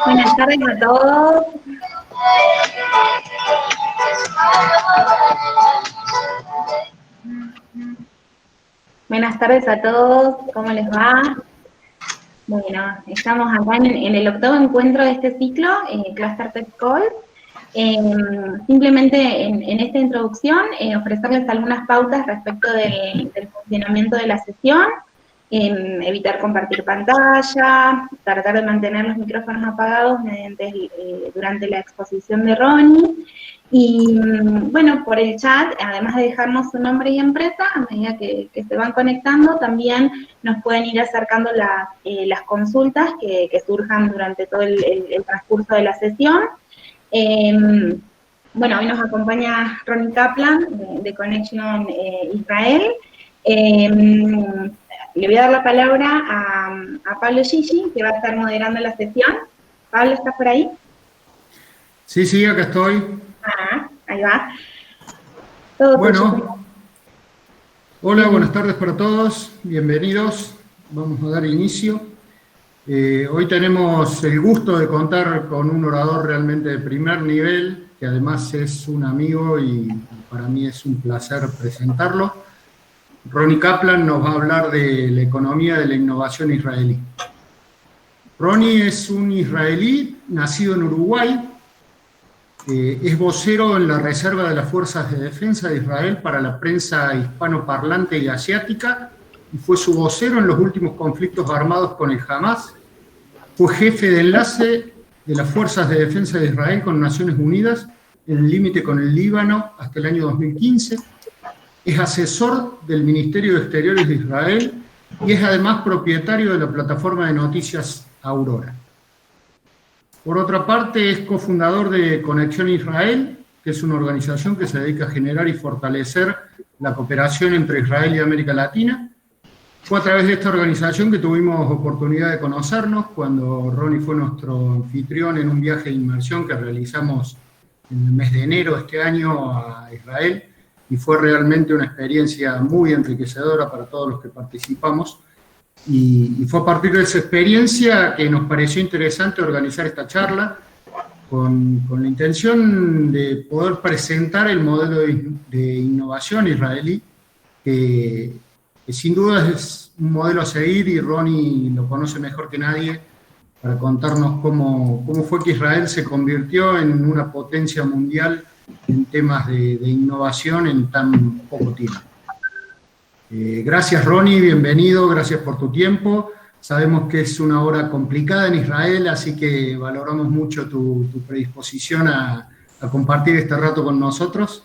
Buenas tardes a todos. Buenas tardes a todos, ¿cómo les va? Bueno, estamos acá en el octavo encuentro de este ciclo, Cluster Tech Call. Simplemente en esta introducción ofrecerles algunas pautas respecto del funcionamiento de la sesión, evitar compartir pantalla, tratar de mantener los micrófonos apagados durante la exposición de Ronnie, y bueno, por el chat, además de dejarnos su nombre y empresa, a medida que se van conectando, también nos pueden ir acercando las consultas que surjan durante todo el transcurso de la sesión. Bueno, hoy nos acompaña Ronnie Kaplan de Connection Israel. Le voy a dar la palabra a Pablo Gigi, que va a estar moderando la sesión. Pablo, ¿estás por ahí? Sí, acá estoy. Ahí va. Todo bueno, tuyo. Hola, buenas tardes para todos. Bienvenidos. Vamos a dar inicio. Hoy tenemos el gusto de contar con un orador realmente de primer nivel, que además es un amigo y para mí es un placer presentarlo. Ronnie Kaplan nos va a hablar de la economía de la innovación israelí. Ronnie es un israelí nacido en Uruguay. Es vocero en la Reserva de las Fuerzas de Defensa de Israel para la prensa hispanoparlante y asiática, y fue su vocero en los últimos conflictos armados con el Hamas. Fue jefe de enlace de las Fuerzas de Defensa de Israel con Naciones Unidas en el límite con el Líbano hasta el año 2015. Es asesor del Ministerio de Exteriores de Israel y es además propietario de la plataforma de noticias Aurora. Por otra parte, es cofundador de Conexión Israel, que es una organización que se dedica a generar y fortalecer la cooperación entre Israel y América Latina. Fue a través de esta organización que tuvimos oportunidad de conocernos cuando Ronnie fue nuestro anfitrión en un viaje de inmersión que realizamos en el mes de enero de este año a Israel, y fue realmente una experiencia muy enriquecedora para todos los que participamos. Y fue a partir de esa experiencia que nos pareció interesante organizar esta charla con la intención de poder presentar el modelo de innovación israelí, que sin duda es un modelo a seguir, y Ronnie lo conoce mejor que nadie para contarnos cómo fue que Israel se convirtió en una potencia mundial en temas de innovación en tan poco tiempo. Gracias, Ronnie, bienvenido, gracias por tu tiempo. Sabemos que es una hora complicada en Israel, así que valoramos mucho tu predisposición a compartir este rato con nosotros.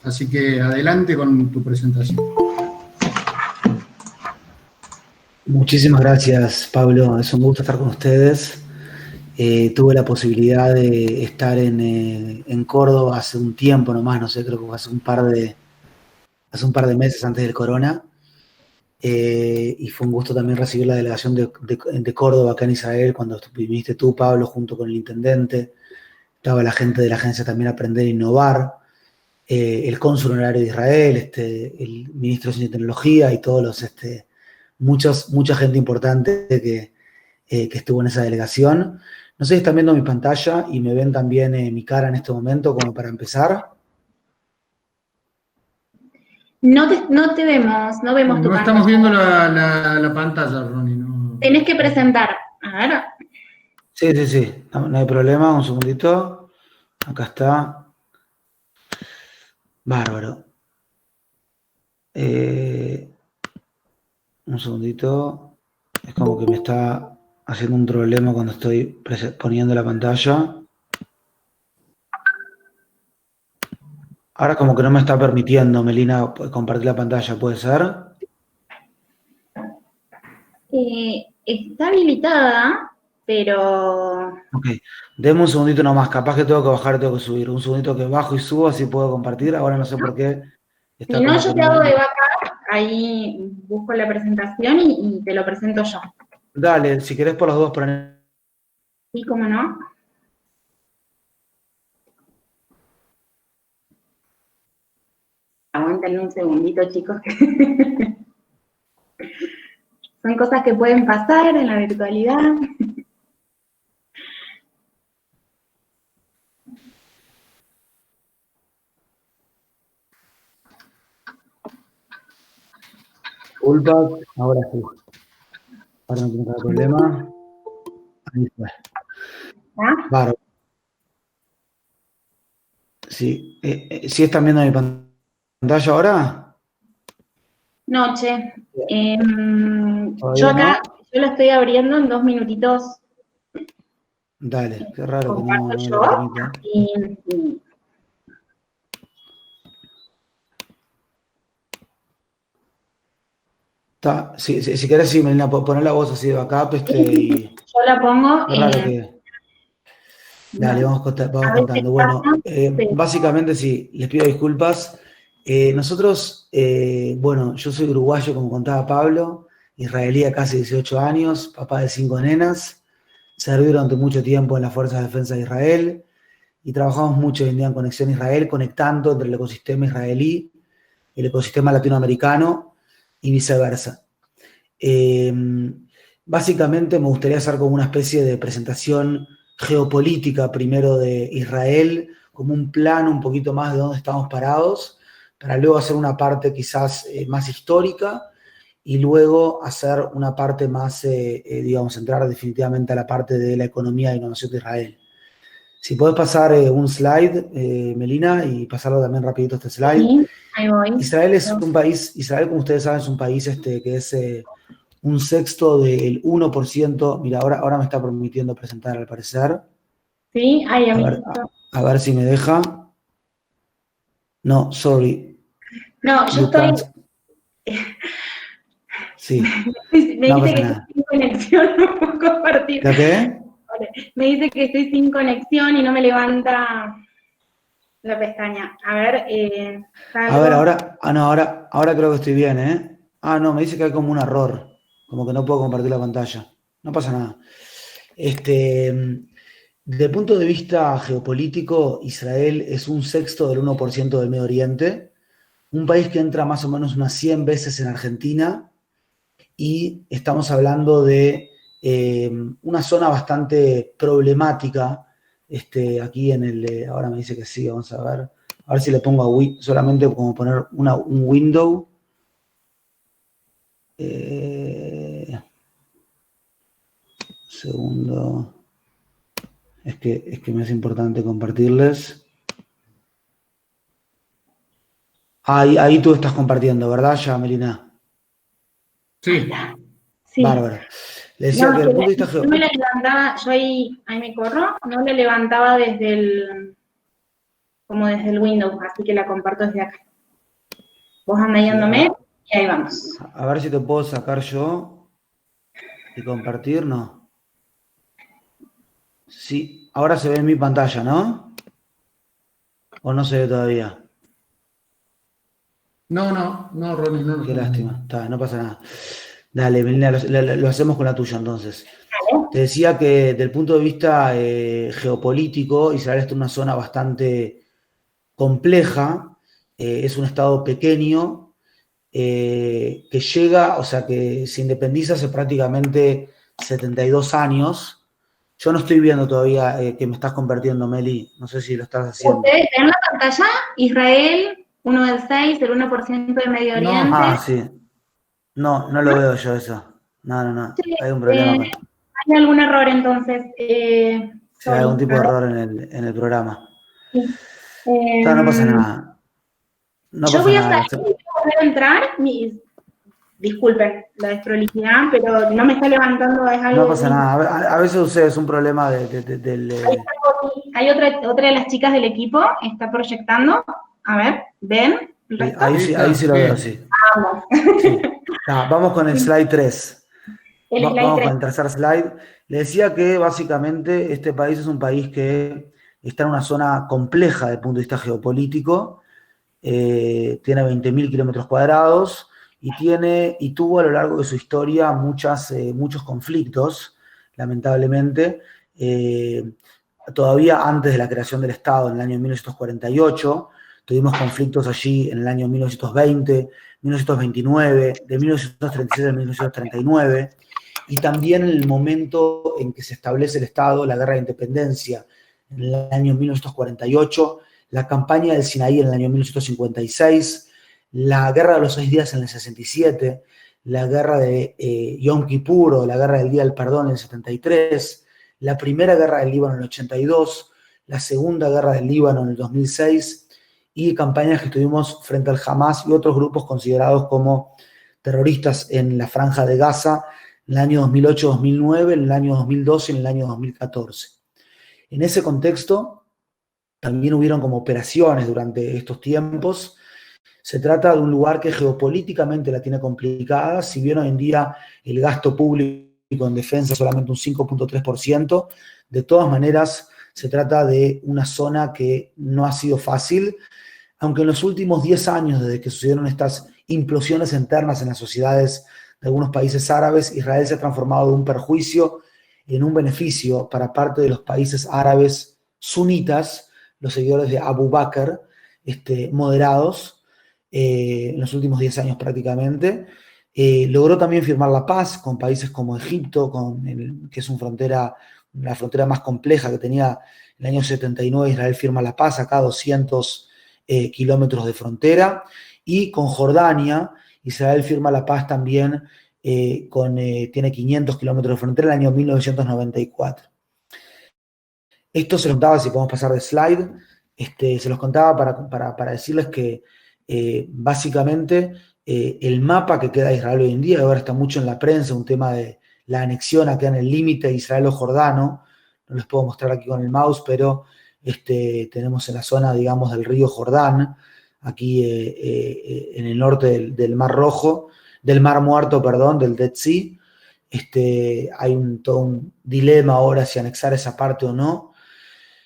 Así que adelante con tu presentación. Muchísimas gracias, Pablo. Es un gusto estar con ustedes. Tuve la posibilidad de estar en Córdoba hace un tiempo nomás, no sé, creo que fue hace un par de meses antes del corona, y fue un gusto también recibir la delegación de Córdoba acá en Israel, cuando viniste tú, Pablo, junto con el intendente. Estaba la gente de la agencia también Aprender a Innovar, el cónsul honorario de Israel, el ministro de Ciencia y Tecnología y todos los, mucha gente importante que estuvo en esa delegación. No sé si están viendo mi pantalla y me ven también mi cara en este momento, como para empezar. No te vemos, no vemos tu pantalla. No estamos viendo la pantalla, Ronnie. No. Tenés que presentar. A ver. Sí, no hay problema, un segundito. Acá está. Bárbaro. Un segundito. Es como que me está haciendo un problema cuando estoy poniendo la pantalla. Ahora como que no me está permitiendo, Melina, compartir la pantalla, ¿puede ser? Está habilitada, pero... Ok, deme un segundito nomás, capaz que tengo que bajar y tengo que subir. Un segundito que bajo y subo, así puedo compartir. Ahora no sé por qué. Si no, yo te hago de backup, ahí busco la presentación y te lo presento yo. Dale, si querés por los dos poner. Sí, cómo no. Aguántenme un segundito, chicos. Son cosas que pueden pasar en la virtualidad. disculpas. Ahora sí. Ahora no tengo problema. Ahí fue. ¿Ah? Bárbaro. Sí. ¿Sí están viendo mi pantalla ahora? No, che. ¿Todavía no? Yo lo estoy abriendo en 2 minutitos. Dale, qué raro que Comparto no lo yo. permita. Y Si querés, sí, Melina, poner la voz así de backup, y yo la pongo. qué raro que. Dale, vamos A veces contando. Bueno, pasa, pero básicamente sí, les pido disculpas. Nosotros, bueno, yo soy uruguayo, como contaba Pablo, israelí a casi 18 años, papá de 5 nenas, serví durante mucho tiempo en las Fuerzas de Defensa de Israel y trabajamos mucho hoy en día en Conexión Israel, conectando entre el ecosistema israelí y el ecosistema latinoamericano y viceversa. Eh, Básicamente me gustaría hacer como una especie de presentación geopolítica primero de Israel, como un plano un poquito más de dónde estamos parados, para luego hacer una parte quizás más histórica y luego hacer una parte más, digamos, entrar definitivamente a la parte de la economía e innovación de Israel. Si podés pasar un slide, Melina, y pasarlo también rapidito este slide. sí, ahí voy. Israel es un país, Israel, como ustedes saben, es un país que es un sexto del 1%. Mira, ahora me está permitiendo presentar al parecer. Sí, ahí a mí. A ver si me deja. No, sorry. No, yo estoy. Sí. Me No dice pasa que nada. estoy sin conexión, no puedo compartir. ¿Lo qué? Me dice que estoy sin conexión y no me levanta la pestaña. A ver, A ver, ahora creo que estoy bien, ¿eh? Ah, no, me dice que hay como un error. Como que no puedo compartir la pantalla. No pasa nada. Desde el punto de vista geopolítico, Israel es un sexto del 1% del Medio Oriente, un país que entra más o menos unas 100 veces en Argentina, y estamos hablando de una zona bastante problemática. Aquí en ahora me dice que sí, vamos a ver si le pongo solamente como poner un window. Segundo. Es que me es importante compartirles. Ahí tú estás compartiendo, ¿verdad, ya, Melina? Sí. Sí. Bárbaro. Le decía que desde el punto de vista yo me la levantaba, yo ahí me corro, no la levantaba desde el Windows, así que la comparto desde acá. Vos andá yéndome y ahí vamos. A ver si te puedo sacar yo y compartir, ¿no? Sí, ahora se ve en mi pantalla, ¿no? ¿O no se ve todavía? No, Ronnie, no. Qué lástima, no pasa nada. Dale, Melina, lo hacemos con la tuya entonces. Te decía que desde el punto de vista geopolítico, Israel está en una zona bastante compleja, es un estado pequeño, que llega, o sea, que se independiza hace prácticamente 72 años. Yo no estoy viendo todavía que me estás compartiendo, Meli, no sé si lo estás haciendo. Ustedes ven la pantalla, Israel, 1 del 6, el 1% de Medio Oriente. Ah, sí. No lo veo yo eso. No. Hay un problema acá. Hay algún error entonces. Hay algún tipo de error en el programa. Sí. No pasa nada. Yo voy a salir y voy a volver a entrar. Disculpen la desprolijidad, pero no me está levantando. Es algo. No pasa nada. A veces es un problema del. Hay otra de las chicas del equipo, está proyectando. A ver, ¿ven? Ahí sí lo veo, sí. Sí. Vamos con el slide 3. Vamos con el tercer slide. Le decía que básicamente este país es un país que está en una zona compleja desde el punto de vista geopolítico. Tiene 20.000 kilómetros cuadrados y tuvo a lo largo de su historia muchos conflictos, lamentablemente. Todavía antes de la creación del Estado, en el año 1948, tuvimos conflictos allí en el año 1920, 1929, de 1936 a 1939, y también en el momento en que se establece el Estado, la Guerra de Independencia, en el año 1948, la campaña del Sinaí en el año 1956, la Guerra de los 6 días en el 67, la guerra de Yom Kippur o la guerra del Día del Perdón en el 73, la primera guerra del Líbano en el 82, la segunda guerra del Líbano en el 2006 y campañas que tuvimos frente al Hamas y otros grupos considerados como terroristas en la Franja de Gaza en el año 2008-2009, en el año 2012 y en el año 2014. En ese contexto también hubieron como operaciones durante estos tiempos. Se trata de un lugar que geopolíticamente la tiene complicada, si bien hoy en día el gasto público en defensa es solamente un 5.3%, de todas maneras se trata de una zona que no ha sido fácil, aunque en los últimos 10 años, desde que sucedieron estas implosiones internas en las sociedades de algunos países árabes, Israel se ha transformado de un perjuicio en un beneficio para parte de los países árabes sunitas, los seguidores de Abu Bakr, moderados, en los últimos 10 años prácticamente. Logró también firmar la paz con países como Egipto, que es la frontera más compleja que tenía en el año 79. Israel firma la paz, acá 200 kilómetros de frontera, y con Jordania, Israel firma la paz también, tiene 500 kilómetros de frontera en el año 1994. Esto se los contaba, si podemos pasar de slide, se los contaba para decirles que básicamente el mapa que queda de Israel hoy en día, ahora está mucho en la prensa, un tema de la anexión acá en el límite israelo-jordano, no les puedo mostrar aquí con el mouse, pero tenemos en la zona, digamos, del río Jordán, aquí en el norte del Mar Rojo, del Mar Muerto, perdón, del Dead Sea. Hay todo un dilema ahora si anexar esa parte o no.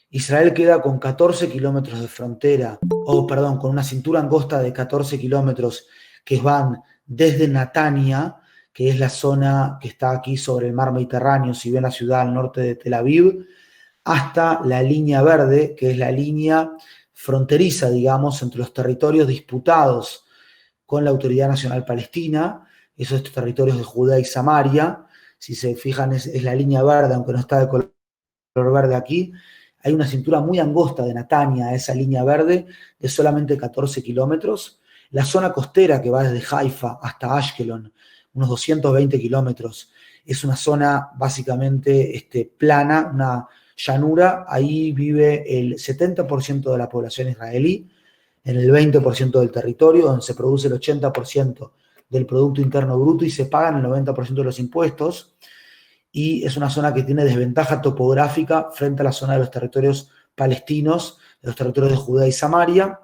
Israel queda con 14 kilómetros de frontera, con una cintura angosta de 14 kilómetros que van desde Natania, que es la zona que está aquí sobre el mar Mediterráneo, si ven la ciudad al norte de Tel Aviv, hasta la línea verde, que es la línea fronteriza, digamos, entre los territorios disputados con la Autoridad Nacional Palestina, esos territorios de Judea y Samaria. Si se fijan, es la línea verde, aunque no está de color verde aquí. Hay una cintura muy angosta de Natania a esa línea verde de solamente 14 kilómetros. La zona costera que va desde Haifa hasta Ashkelon, unos 220 kilómetros, es una zona básicamente plana, una llanura. Ahí vive el 70% de la población israelí, en el 20% del territorio, donde se produce el 80% del Producto Interno Bruto y se pagan el 90% de los impuestos. Y es una zona que tiene desventaja topográfica frente a la zona de los territorios palestinos, de los territorios de Judea y Samaria,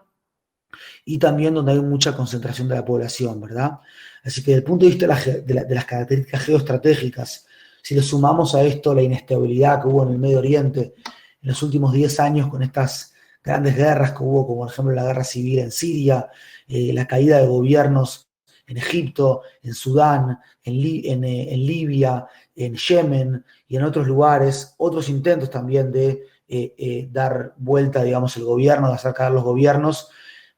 y también donde hay mucha concentración de la población, ¿verdad? Así que desde el punto de vista de las características geoestratégicas, si le sumamos a esto la inestabilidad que hubo en el Medio Oriente en los últimos 10 años con estas grandes guerras que hubo, como por ejemplo la guerra civil en Siria, la caída de gobiernos en Egipto, en Sudán, en Libia, en Yemen y en otros lugares, otros intentos también de dar vuelta, digamos, el gobierno, de hacer caer los gobiernos.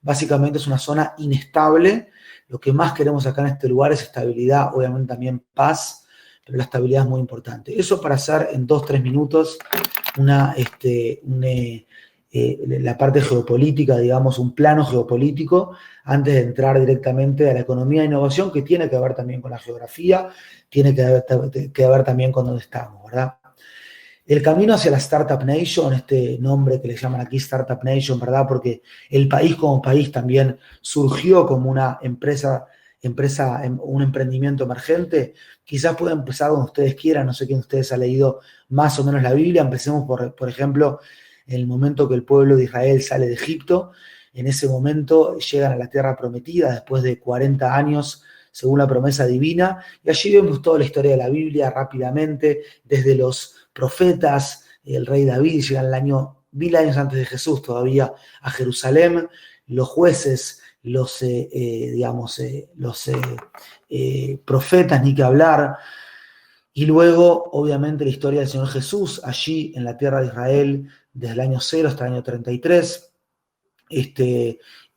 Básicamente es una zona inestable. Lo que más queremos acá en este lugar es estabilidad, obviamente también paz, pero la estabilidad es muy importante. Eso para hacer en 2-3 minutos la parte geopolítica, digamos, un plano geopolítico, antes de entrar directamente a la economía e innovación, que tiene que ver también con la geografía, tiene que ver también con dónde estamos, ¿verdad? El camino hacia la Startup Nation, este nombre que le llaman aquí Startup Nation, ¿verdad? Porque el país como país también surgió como una empresa, un emprendimiento emergente. Quizás pueda empezar donde ustedes quieran, no sé quién de ustedes ha leído más o menos la Biblia. Empecemos por ejemplo, en el momento que el pueblo de Israel sale de Egipto. En ese momento llegan a la tierra prometida después de 40 años, según la promesa divina, y allí vemos toda la historia de la Biblia rápidamente, desde los profetas, el rey David llega el año 1000 años antes de Jesús todavía a Jerusalén, los jueces, los profetas, ni que hablar, y luego obviamente la historia del Señor Jesús allí en la tierra de Israel desde el año 0 hasta el año 33,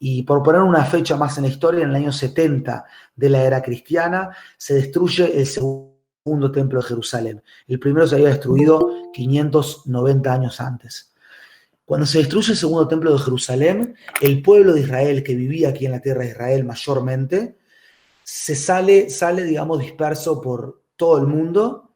y por poner una fecha más en la historia, en el año 70 de la era cristiana se destruye el segundo templo de Jerusalén. El primero se había destruido 590 años antes. Cuando se destruye el segundo templo de Jerusalén, el pueblo de Israel que vivía aquí en la tierra de Israel mayormente, sale, digamos, disperso por todo el mundo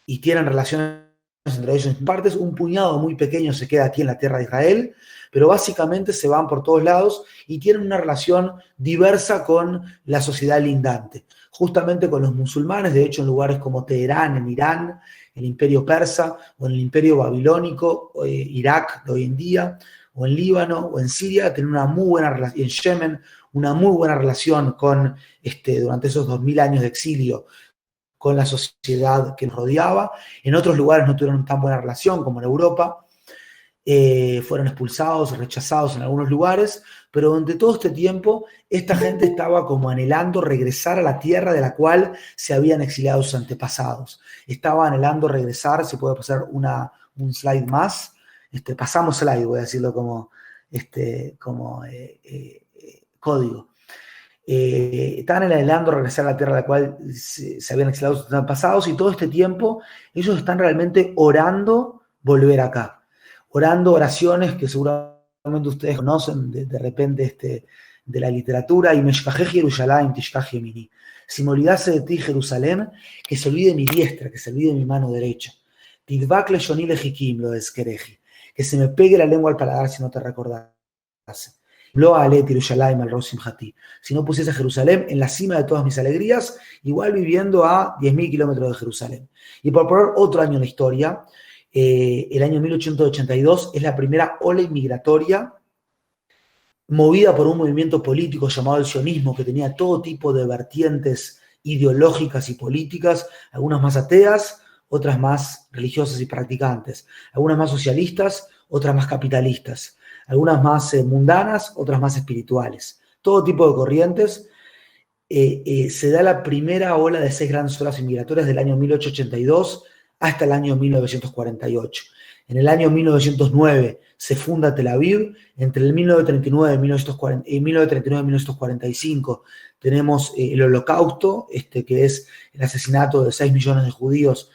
y tienen relaciones entre ellos en partes. Un puñado muy pequeño se queda aquí en la tierra de Israel, pero básicamente se van por todos lados y tienen una relación diversa con la sociedad lindante, justamente con los musulmanes. De hecho, en lugares como Teherán, en Irán, el imperio persa, o en el imperio babilónico, Irak de hoy en día, o en Líbano, o en Siria, tienen una muy buena relación, y en Yemen, una muy buena relación con, durante esos 2000 años de exilio, con la sociedad que nos rodeaba. En otros lugares no tuvieron tan buena relación, como en Europa. Fueron expulsados, rechazados en algunos lugares, pero durante todo este tiempo esta gente estaba como anhelando regresar a la tierra de la cual se habían exiliado sus antepasados. Estaba anhelando regresar. Se puede pasar un slide más. Pasamos slide, voy a decirlo como código. Estaban anhelando regresar a la tierra de la cual se habían exiliado sus antepasados, y todo este tiempo ellos están realmente orando volver acá. Orando oraciones que seguramente ustedes conocen de repente de la literatura. Y Meshkajej Yerushalayim Tishkaj Yemini. Si me olvidase de ti, Jerusalén, que se olvide mi diestra, que se olvide mi mano derecha. Tidvak leshoni lejikim lo eskereji. Que se me pegue la lengua al paladar si no te recordase. Lo alet Yerushalayim al rosim hati. Si no pusiese a Jerusalén en la cima de todas mis alegrías, igual viviendo a 10.000 kilómetros de Jerusalén. Y por poner otro año en la historia, el año 1882 es la primera ola inmigratoria movida por un movimiento político llamado el sionismo, que tenía todo tipo de vertientes ideológicas y políticas, algunas más ateas, otras más religiosas y practicantes, algunas más socialistas, otras más capitalistas, algunas más mundanas, otras más espirituales. Todo tipo de corrientes. Se da la primera ola de 6 grandes olas inmigratorias del año 1882 hasta el año 1948. En el año 1909 se funda Tel Aviv. Entre el 1939 y 1945 tenemos el Holocausto, que es el asesinato de 6 millones de judíos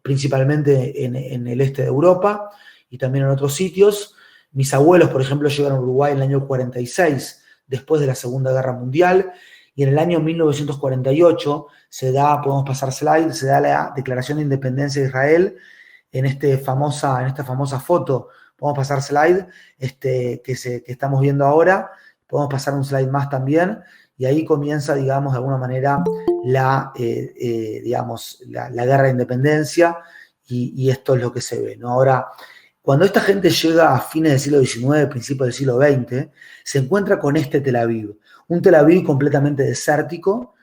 principalmente en el este de Europa y también en otros sitios. Mis abuelos, por ejemplo, llegaron a Uruguay en el año 46, después de la Segunda Guerra Mundial. Y en el año 1948 podemos pasar slide, se da la Declaración de Independencia de Israel. En esta famosa foto, podemos pasar slide, que estamos viendo ahora. Podemos pasar un slide más también. Y ahí comienza, digamos, de alguna manera la guerra de independencia. Y esto es lo que se ve, ¿no? Ahora, cuando esta gente llega a fines del siglo XIX, principios del siglo XX, se encuentra con Tel Aviv. Un Tel Aviv completamente desértico,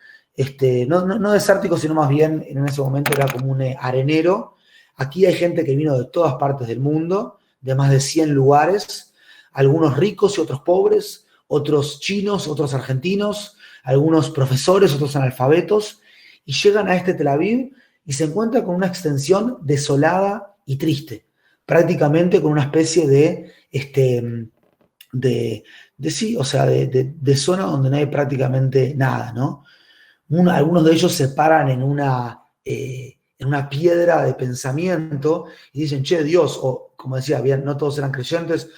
no desértico, sino más bien en ese momento era como un arenero. Aquí hay gente que vino de todas partes del mundo, de más de 100 lugares, algunos ricos y otros pobres, otros chinos, otros argentinos, algunos profesores, otros analfabetos, y llegan a Tel Aviv y se encuentran con una extensión desolada y triste, prácticamente con una especie de zona donde no hay prácticamente nada, ¿no? Algunos de ellos se paran en una piedra de pensamiento y dicen, che, Dios, o como decía, bien, no todos eran creyentes,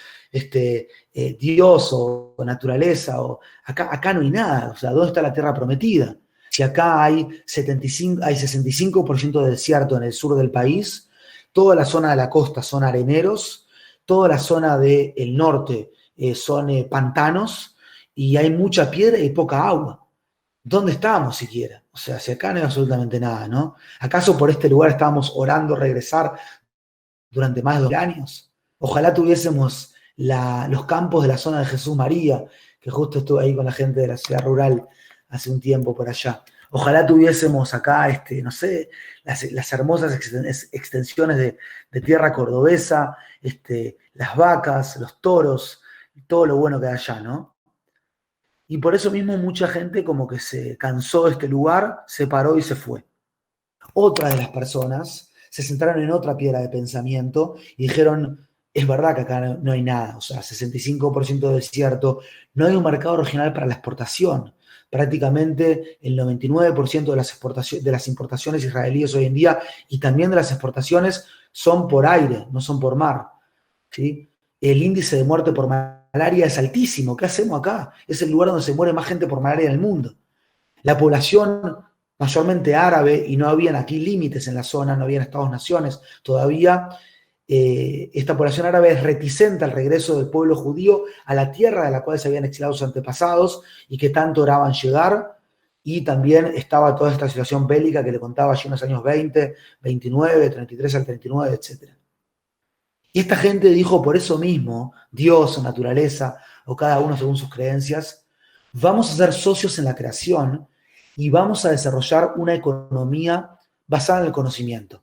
Dios o naturaleza, o acá no hay nada. O sea, ¿dónde está la tierra prometida? Si acá hay 65% de desierto en el sur del país, toda la zona de la costa son areneros, toda la zona del norte son pantanos, y hay mucha piedra y poca agua. ¿Dónde estábamos siquiera? O sea, si acá no hay absolutamente nada, ¿no? ¿Acaso por este lugar estábamos orando regresar durante más de 2 años? Ojalá tuviésemos los campos de la zona de Jesús María, que justo estuve ahí con la gente de la ciudad rural hace un tiempo por allá. Ojalá tuviésemos acá, no sé, las hermosas extensiones de tierra cordobesa, las vacas, los toros, todo lo bueno que hay allá, ¿no? Y por eso mismo mucha gente como que se cansó de este lugar, se paró y se fue. Otras de las personas se sentaron en otra piedra de pensamiento y dijeron, es verdad que acá no hay nada, o sea, 65% de desierto, no hay un mercado regional para la exportación. Prácticamente el 99% de las importaciones israelíes hoy en día, y también de las exportaciones, son por aire, no son por mar, ¿sí? El índice de muerte por malaria es altísimo. ¿Qué hacemos acá? Es el lugar donde se muere más gente por malaria en el mundo. La población mayormente árabe, y no habían aquí límites en la zona, no habían estados-naciones todavía, esta población árabe es reticente al regreso del pueblo judío a la tierra de la cual se habían exilado sus antepasados y que tanto oraban llegar, y también estaba toda esta situación bélica que le contaba allí en los años 20, 29, 33 al 39, etc. Y esta gente dijo, por eso mismo, Dios o naturaleza, o cada uno según sus creencias, vamos a ser socios en la creación y vamos a desarrollar una economía basada en el conocimiento,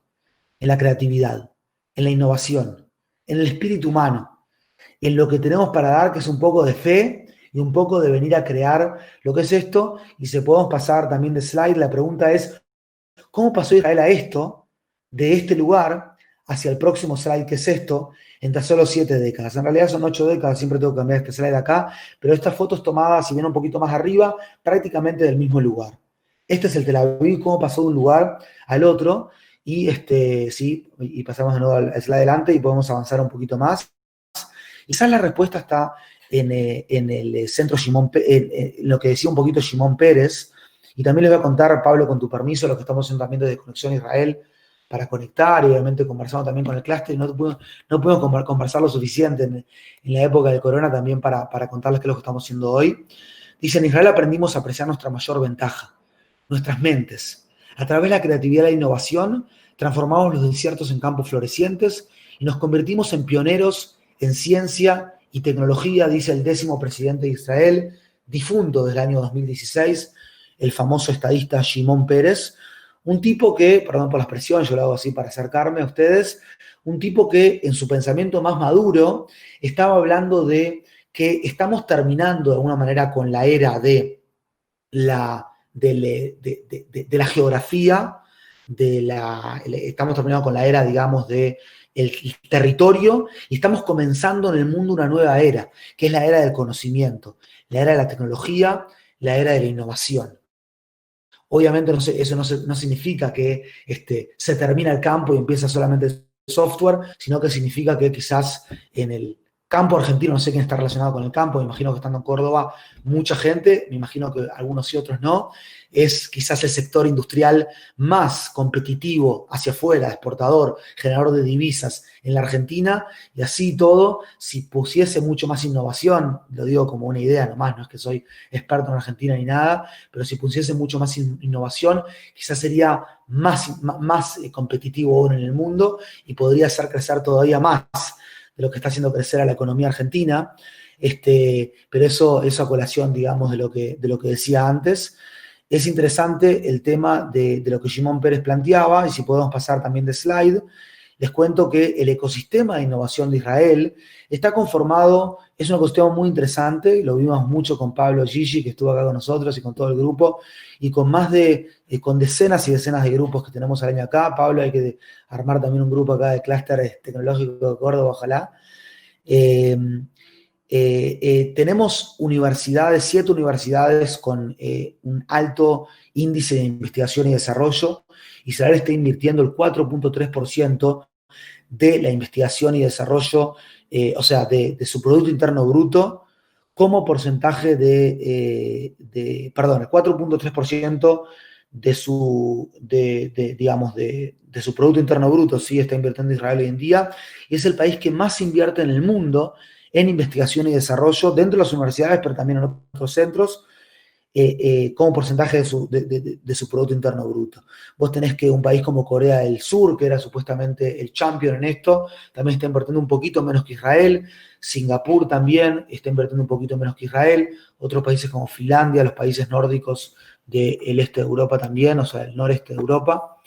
en la creatividad, en la innovación, en el espíritu humano, en lo que tenemos para dar, que es un poco de fe y un poco de venir a crear lo que es esto. Y si podemos pasar también de slide, la pregunta es, ¿cómo pasó Israel a esto, de este lugar, hacia el próximo slide, que es esto, en tan solo 7 décadas? En realidad son 8 décadas, siempre tengo que cambiar este slide acá, pero esta foto es tomada, si bien un poquito más arriba, prácticamente del mismo lugar. Este es el Tel Aviv, cómo pasó de un lugar al otro, y sí, y pasamos de nuevo al slide adelante y podemos avanzar un poquito más. Quizás la respuesta está en el centro Shimon, en lo que decía un poquito Shimon Peres, y también les voy a contar, Pablo, con tu permiso, lo que estamos haciendo también de Conexión Israel, para conectar, y obviamente conversando también con el clúster, y no pudimos conversar lo suficiente en la época del corona también para contarles qué es lo que estamos haciendo hoy. Dice, en Israel aprendimos a apreciar nuestra mayor ventaja, nuestras mentes. A través de la creatividad y la innovación, transformamos los desiertos en campos florecientes y nos convertimos en pioneros en ciencia y tecnología, dice el 10º presidente de Israel, difunto desde el año 2016, el famoso estadista Shimon Peres, un tipo que, perdón por la expresión, yo lo hago así para acercarme a ustedes, un tipo que en su pensamiento más maduro estaba hablando de que estamos terminando de alguna manera con la era de la geografía, estamos terminando con la era, digamos, del territorio, y estamos comenzando en el mundo una nueva era, que es la era del conocimiento, la era de la tecnología, la era de la innovación. Obviamente eso no significa que se termina el campo y empieza solamente el software, sino que significa que quizás en el campo argentino, no sé quién está relacionado con el campo, me imagino que estando en Córdoba mucha gente, me imagino que algunos sí, otros no, es quizás el sector industrial más competitivo hacia afuera, exportador, generador de divisas en la Argentina, y así todo, si pusiese mucho más innovación, lo digo como una idea nomás, no es que soy experto en Argentina ni nada, pero si pusiese mucho más innovación, quizás sería más competitivo aún en el mundo y podría hacer crecer todavía más de lo que está haciendo crecer a la economía argentina, pero eso a colación, digamos, de lo que decía antes. Es interesante el tema de lo que Shimon Peres planteaba, y si podemos pasar también de slide, les cuento que el ecosistema de innovación de Israel está conformado, es un ecosistema muy interesante, lo vimos mucho con Pablo Gigi, que estuvo acá con nosotros, y con todo el grupo, y con con decenas y decenas de grupos que tenemos al año acá. Pablo, hay que armar también un grupo acá de clúster tecnológico de Córdoba, ojalá. Tenemos universidades, 7 universidades con un alto índice de investigación y desarrollo. Israel está invirtiendo el 4.3% de la investigación y desarrollo, o sea, de su Producto Interno Bruto, como porcentaje el 4.3% de su Producto Interno Bruto, sí, está invirtiendo Israel hoy en día, y es el país que más invierte en el mundo en investigación y desarrollo, dentro de las universidades, pero también en otros centros, como porcentaje de su Producto Interno Bruto. Vos tenés que un país como Corea del Sur, que era supuestamente el champion en esto, también está invirtiendo un poquito menos que Israel. Singapur también está invirtiendo un poquito menos que Israel. Otros países como Finlandia, los países nórdicos del este de Europa también, o sea, el noreste de Europa.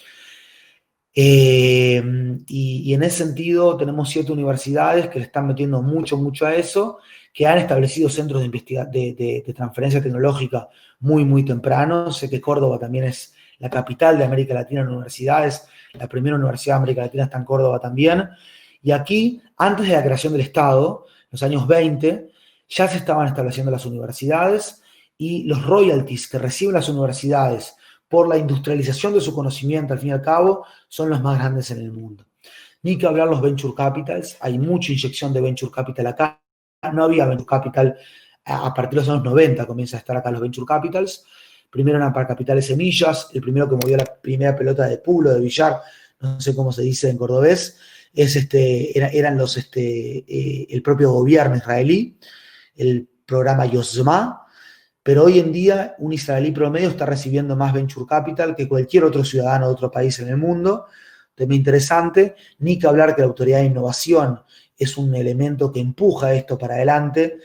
Y en ese sentido tenemos 7 universidades que le están metiendo mucho a eso, que han establecido centros de transferencia tecnológica muy temprano. Sé que Córdoba también es la capital de América Latina en universidades, la primera universidad de América Latina está en Córdoba también, y aquí, antes de la creación del Estado, en los años 20, ya se estaban estableciendo las universidades, y los royalties que reciben las universidades por la industrialización de su conocimiento, al fin y al cabo, son los más grandes en el mundo. Ni que hablar los venture capitals, hay mucha inyección de venture capital acá. No había venture capital, a partir de los años 90 comienza a estar acá los venture capitals, primero en la capital de Semillas, el primero que movió la primera pelota de pulo, de billar, no sé cómo se dice en cordobés, eran el propio gobierno israelí, el programa Yozma, pero hoy en día un israelí promedio está recibiendo más venture capital que cualquier otro ciudadano de otro país en el mundo. Tema interesante, ni que hablar que la autoridad de innovación es un elemento que empuja esto para adelante.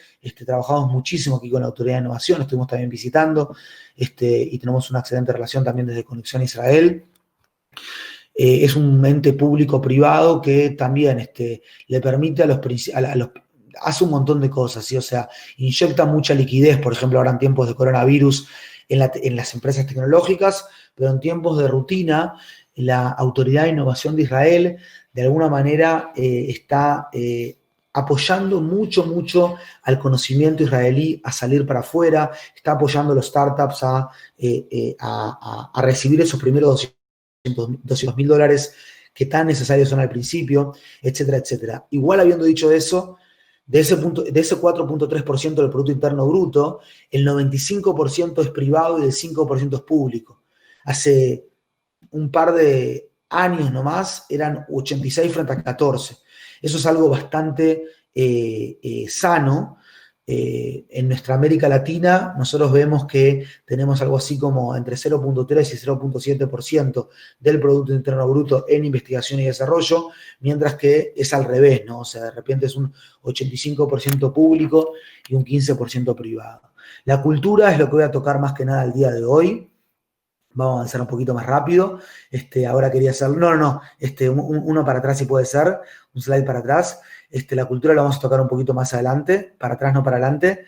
Trabajamos muchísimo aquí con la autoridad de innovación, estuvimos también visitando y tenemos una excelente relación también desde Conexión Israel. Es un ente público-privado que también le permite hace un montón de cosas, ¿sí? O sea, inyecta mucha liquidez, por ejemplo, ahora en tiempos de coronavirus, en las empresas tecnológicas, pero en tiempos de rutina, la Autoridad de Innovación de Israel, de alguna manera, está apoyando mucho al conocimiento israelí a salir para afuera, está apoyando a los startups a recibir esos primeros $200.000 que tan necesarios son al principio, etcétera, etcétera. Igual habiendo dicho eso, de ese 4.3% del Producto Interno Bruto, el 95% es privado y el 5% es público. Hace un par de años nomás eran 86 frente a 14. Eso es algo bastante sano. En nuestra América Latina nosotros vemos que tenemos algo así como entre 0.3 y 0.7% del Producto Interno Bruto en investigación y desarrollo, mientras que es al revés, ¿no? O sea, de repente es un 85% público y un 15% privado. La cultura es lo que voy a tocar más que nada el día de hoy. Vamos a avanzar un poquito más rápido. Ahora quería hacer... uno para atrás si puede ser, un slide para atrás. La cultura la vamos a tocar un poquito más adelante, para atrás, no para adelante.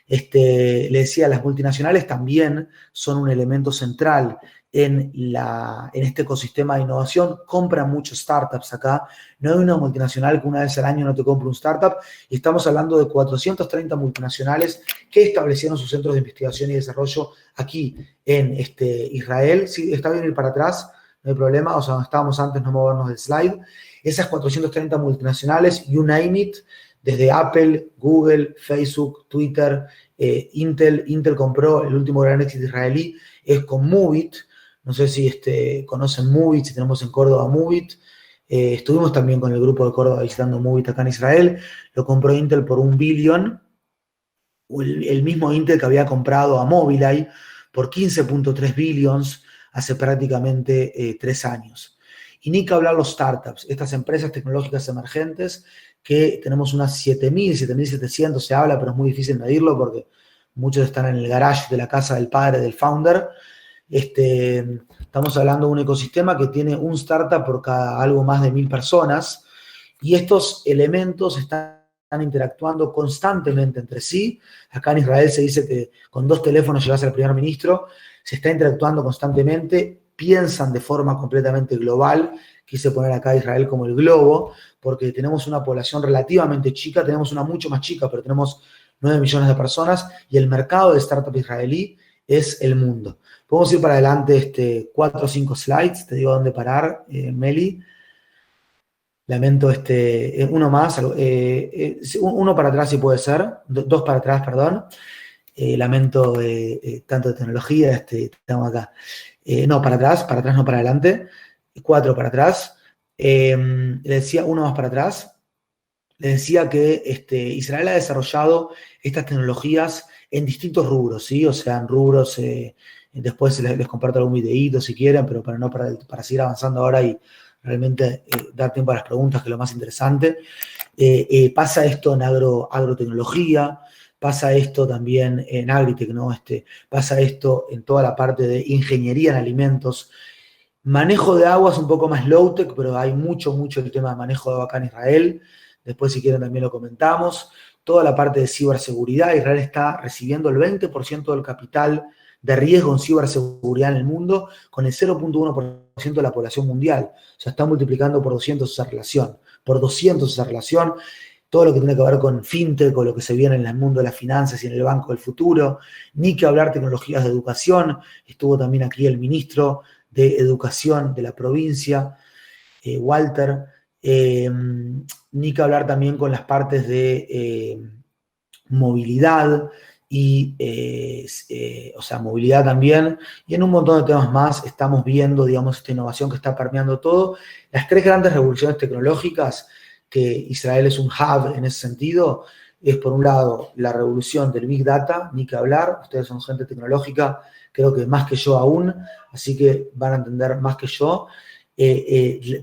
Le decía, las multinacionales también son un elemento central en este ecosistema de innovación. Compran muchos startups acá. No hay una multinacional que una vez al año no te compre un startup. Y estamos hablando de 430 multinacionales que establecieron sus centros de investigación y desarrollo aquí en Israel. Sí, está bien ir para atrás, no hay problema. O sea, donde estábamos antes, no movernos del slide. Esas 430 multinacionales, you name it, desde Apple, Google, Facebook, Twitter, Intel compró el último gran éxito israelí, es con Movit. No sé si conocen Movit, si tenemos en Córdoba Movit. Estuvimos también con el grupo de Córdoba visitando Movit acá en Israel. Lo compró Intel por $1 billón. El mismo Intel que había comprado a Mobileye por 15.3 billions hace prácticamente 3 años. Y ni que hablar los startups, estas empresas tecnológicas emergentes, que tenemos unas 7.000, 7.700 se habla, pero es muy difícil medirlo porque muchos están en el garage de la casa del padre del founder. Estamos hablando de un ecosistema que tiene un startup por cada algo más de 1.000 personas, y estos elementos están interactuando constantemente entre sí. Acá en Israel se dice que con 2 teléfonos llegas al primer ministro, se está interactuando constantemente, piensan de forma completamente global. Quise poner acá a Israel como el globo, porque tenemos una población relativamente chica, tenemos una mucho más chica, pero tenemos 9 millones de personas, y el mercado de startup israelí es el mundo. Podemos ir para adelante 4 o 5 slides, te digo dónde parar, Meli. Lamento uno más, uno para atrás si puede ser, 2 para atrás, perdón. Lamento tanto de tecnología, estamos acá. No, para atrás no para adelante. 4 para atrás. Le decía, uno más para atrás. Le decía que Israel ha desarrollado estas tecnologías en distintos rubros, ¿sí? O sea, en rubros, después les comparto algún videíto si quieren, pero para seguir avanzando ahora y realmente dar tiempo a las preguntas, que es lo más interesante. Pasa esto en agrotecnología, pasa esto también en agritech, ¿no? Pasa esto en toda la parte de ingeniería en alimentos. Manejo de agua es un poco más low-tech, pero hay mucho el tema de manejo de agua acá en Israel. Después, si quieren, también lo comentamos. Toda la parte de ciberseguridad. Israel está recibiendo el 20% del capital de riesgo en ciberseguridad en el mundo, con el 0.1% de la población mundial. O sea, está multiplicando por 200 esa relación. Por 200 esa relación. Todo lo que tiene que ver con fintech o lo que se viene en el mundo de las finanzas y en el banco del futuro. Ni que hablar tecnologías de educación. Estuvo también aquí el ministro de Educación de la provincia, Walter. Ni que hablar también con las partes de movilidad, y, o sea, movilidad también, y en un montón de temas más estamos viendo, digamos, esta innovación que está permeando todo. Las tres grandes revoluciones tecnológicas, que Israel es un hub en ese sentido, es por un lado la revolución del Big Data, ni que hablar, ustedes son gente tecnológica, creo que más que yo aún, así que van a entender más que yo,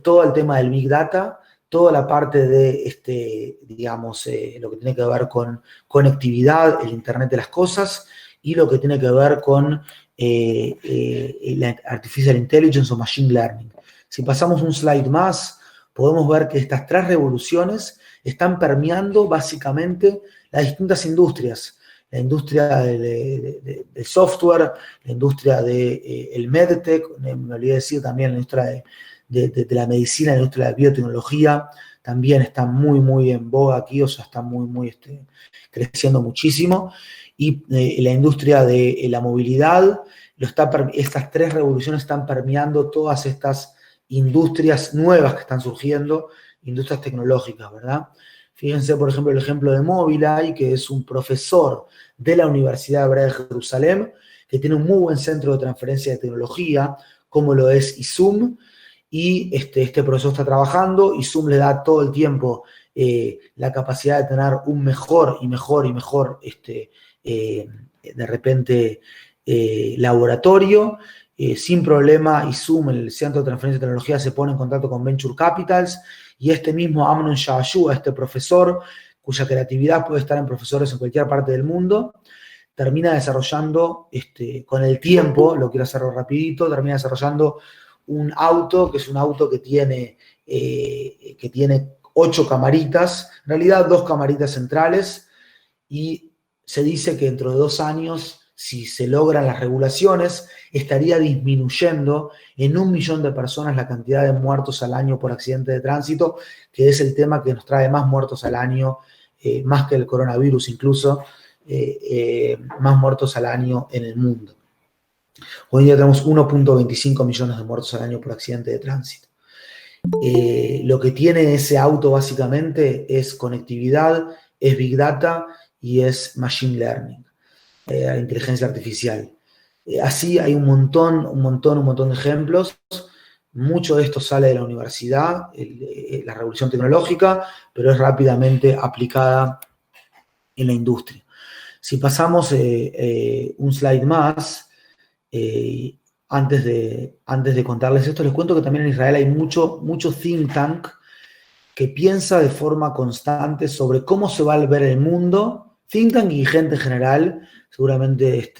todo el tema del Big Data, toda la parte de, digamos, lo que tiene que ver con conectividad, el Internet de las cosas, y lo que tiene que ver con la Artificial Intelligence o Machine Learning. Si pasamos un slide más, podemos ver que estas tres revoluciones están permeando básicamente las distintas industrias. La industria del software, la industria del medtech, me olvidé decir también la industria de la medicina, la industria de la biotecnología, también está muy, muy en boga aquí, o sea, está muy, creciendo muchísimo. Y la industria de la movilidad, estas tres revoluciones están permeando todas estas industrias nuevas que están surgiendo, industrias tecnológicas, ¿verdad? Fíjense, por ejemplo, el ejemplo de Mobileye, que es un profesor de la Universidad Hebrea de Jerusalén, que tiene un muy buen centro de transferencia de tecnología, como lo es ISUM, y este profesor está trabajando, ISUM le da todo el tiempo la capacidad de tener un mejor, de repente, laboratorio. Sin problema, ISUM, el Centro de Transferencia de Tecnología, se pone en contacto con Venture Capitals, y este mismo Amnon Shashua, este profesor, cuya creatividad puede estar en profesores en cualquier parte del mundo, termina desarrollando, con el tiempo, lo quiero hacerlo rapidito, termina desarrollando un auto, que es un auto que tiene 8 camaritas, en realidad 2 camaritas centrales, y se dice que dentro de 2 años, si se logran las regulaciones, estaría disminuyendo en 1 millón de personas la cantidad de muertos al año por accidente de tránsito, que es el tema que nos trae más muertos al año, más que el coronavirus incluso, más muertos al año en el mundo. Hoy en día tenemos 1.25 millones de muertos al año por accidente de tránsito. Lo que tiene ese auto básicamente es conectividad, es Big Data y es Machine Learning, inteligencia artificial. Así hay un montón de ejemplos. Mucho de esto sale de la universidad, la revolución tecnológica, pero es rápidamente aplicada en la industria. Si pasamos un slide más, antes de contarles esto, les cuento que también en Israel hay mucho think tank que piensa de forma constante sobre cómo se va a ver el mundo. Think tank y gente en general, seguramente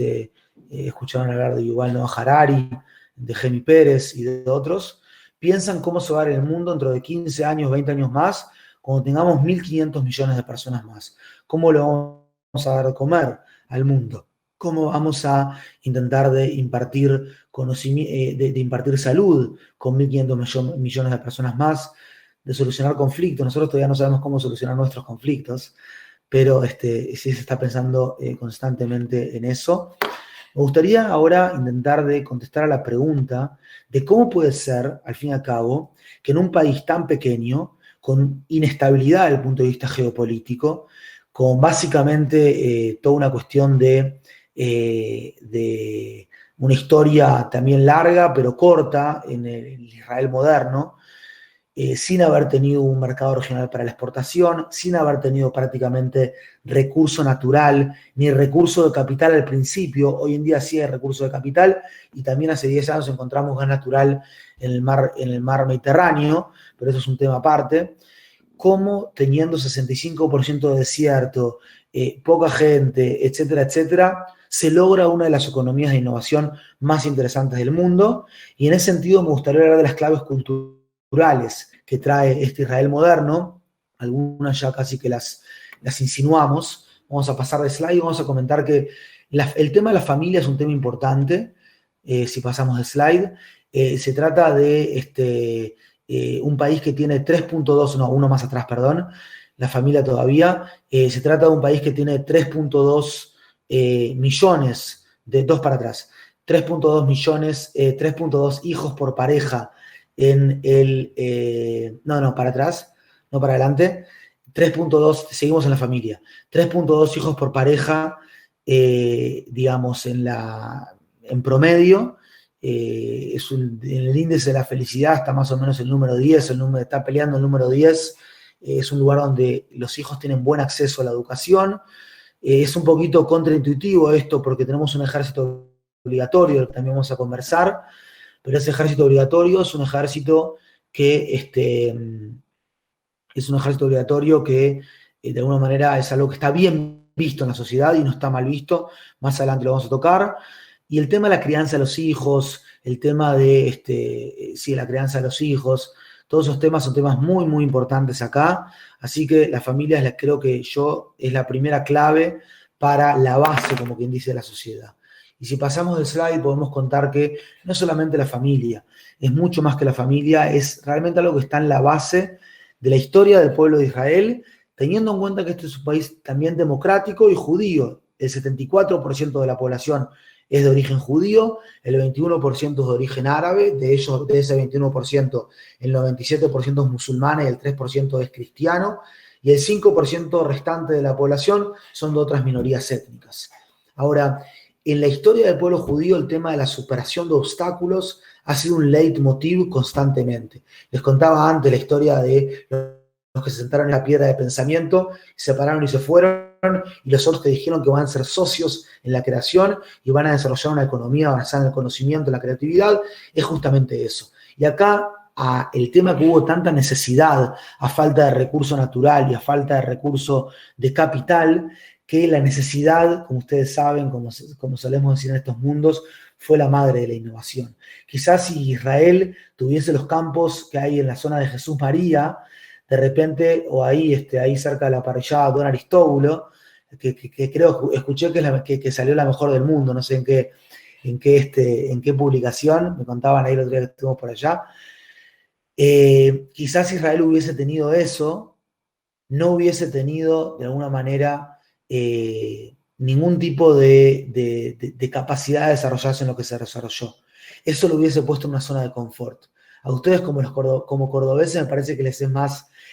escucharon hablar de Yuval Noah Harari, de Gemi Pérez y de otros, piensan cómo se va a ver el mundo dentro de 15 años, 20 años más, cuando tengamos 1.500 millones de personas más. ¿Cómo le vamos a dar de comer al mundo? ¿Cómo vamos a intentar de impartir salud con 1.500 millones de personas más? De solucionar conflictos. Nosotros todavía no sabemos cómo solucionar nuestros conflictos, pero sí se está pensando constantemente en eso. Me gustaría ahora intentar de contestar a la pregunta de cómo puede ser, al fin y al cabo, que en un país tan pequeño, con inestabilidad desde el punto de vista geopolítico, con básicamente toda una cuestión de una historia también larga, pero corta, en el Israel moderno, sin haber tenido un mercado regional para la exportación, sin haber tenido prácticamente recurso natural, ni recurso de capital al principio. Hoy en día sí hay recurso de capital, y también hace 10 años encontramos gas natural en el mar Mediterráneo, pero eso es un tema aparte. Cómo teniendo 65% de desierto, poca gente, etcétera, etcétera, se logra una de las economías de innovación más interesantes del mundo, y en ese sentido me gustaría hablar de las claves culturales que trae este Israel moderno. Algunas ya casi que las insinuamos. Vamos a pasar de slide y vamos a comentar que el tema de la familia es un tema importante. Si pasamos de slide, se trata de un país que tiene 3.2, no, uno más atrás, perdón, la familia todavía, se trata de un país que tiene 3.2 millones, de 2 para atrás, 3.2 millones, 3.2 hijos por pareja en el, no, para atrás, no para adelante, 3.2, seguimos en la familia, 3.2 hijos por pareja digamos, en promedio. En el índice de la felicidad está más o menos el número 10, está peleando el número 10. Es un lugar donde los hijos tienen buen acceso a la educación. Es un poquito contraintuitivo esto porque tenemos un ejército obligatorio, del que también vamos a conversar, pero ese ejército obligatorio es un ejército que de alguna manera es algo que está bien visto en la sociedad y no está mal visto. Más adelante lo vamos a tocar. Y el tema de la crianza de los hijos, el tema de la crianza de los hijos, todos esos temas son temas muy, muy importantes acá. Así que la familia creo que es la primera clave para la base, como quien dice, de la sociedad. Y si pasamos del slide, podemos contar que no solamente la familia, es mucho más que la familia, es realmente algo que está en la base de la historia del pueblo de Israel, teniendo en cuenta que este es un país también democrático y judío. El 74% de la población es de origen judío, el 21% es de origen árabe, de ese 21%, el 97% es musulmana y el 3% es cristiano, y el 5% restante de la población son de otras minorías étnicas. Ahora, en la historia del pueblo judío, el tema de la superación de obstáculos ha sido un leitmotiv constantemente. Les contaba antes la historia de los que se sentaron en la piedra de pensamiento, se pararon y se fueron, y los otros que dijeron que van a ser socios en la creación y van a desarrollar una economía basada en el conocimiento, en la creatividad, es justamente eso. Y acá, el tema que hubo tanta necesidad, a falta de recurso natural y a falta de recurso de capital, que la necesidad, como ustedes saben, como solemos decir en estos mundos, fue la madre de la innovación. Quizás si Israel tuviese los campos que hay en la zona de Jesús María, de repente, o ahí cerca de la parrillada Don Aristóbulo, que creo, escuché que salió la mejor del mundo, no sé en qué publicación, me contaban ahí el otro día que estuvimos por allá. Quizás si Israel hubiese tenido eso, no hubiese tenido de alguna manera ningún tipo de capacidad de desarrollarse en lo que se desarrolló. Eso lo hubiese puesto en una zona de confort. A ustedes como cordobeses me parece que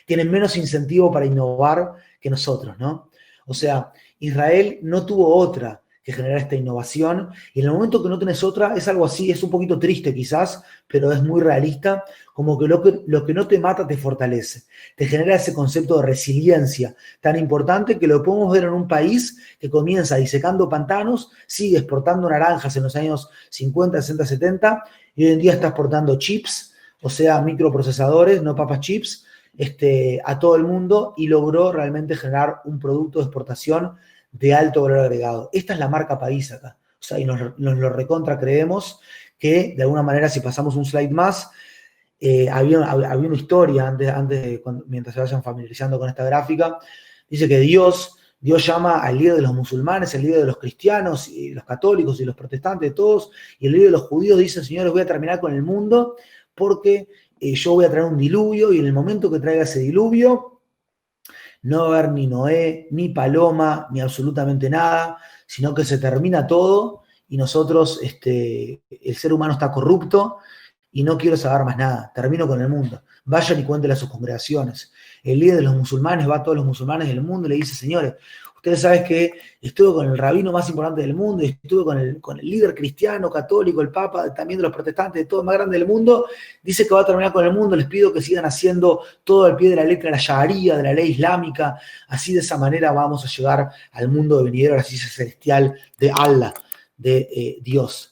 tienen menos incentivo para innovar que nosotros, ¿no? O sea, Israel no tuvo otra que generar esta innovación, y en el momento que no tenés otra, es algo así, es un poquito triste quizás, pero es muy realista, como que lo que no te mata te fortalece, te genera ese concepto de resiliencia tan importante que lo podemos ver en un país que comienza disecando pantanos, sigue exportando naranjas en los años 50, 60, 70, y hoy en día está exportando chips, o sea, microprocesadores, no papas chips, a todo el mundo, y logró realmente generar un producto de exportación de alto valor agregado. Esta es la marca país acá. O sea, y nos lo recontra creemos que, de alguna manera, si pasamos un slide más, había una historia mientras se vayan familiarizando con esta gráfica. Dice que Dios llama al líder de los musulmanes, al líder de los cristianos, y los católicos y los protestantes, todos, y el líder de los judíos dice: señores, voy a terminar con el mundo porque yo voy a traer un diluvio, y en el momento que traiga ese diluvio, no va a haber ni Noé, ni paloma, ni absolutamente nada, sino que se termina todo, y nosotros, el ser humano está corrupto, y no quiero saber más nada, termino con el mundo. Vayan y cuéntenle a sus congregaciones. El líder de los musulmanes va a todos los musulmanes del mundo y le dice: señores, ustedes saben que estuve con el rabino más importante del mundo, y estuve con el líder cristiano, católico, el papa, también de los protestantes, de todo más grande del mundo, dice que va a terminar con el mundo, les pido que sigan haciendo todo al pie de la letra de la sharia, de la ley islámica, así de esa manera vamos a llegar al mundo de venidero, a la silla celestial de Allah, de Dios.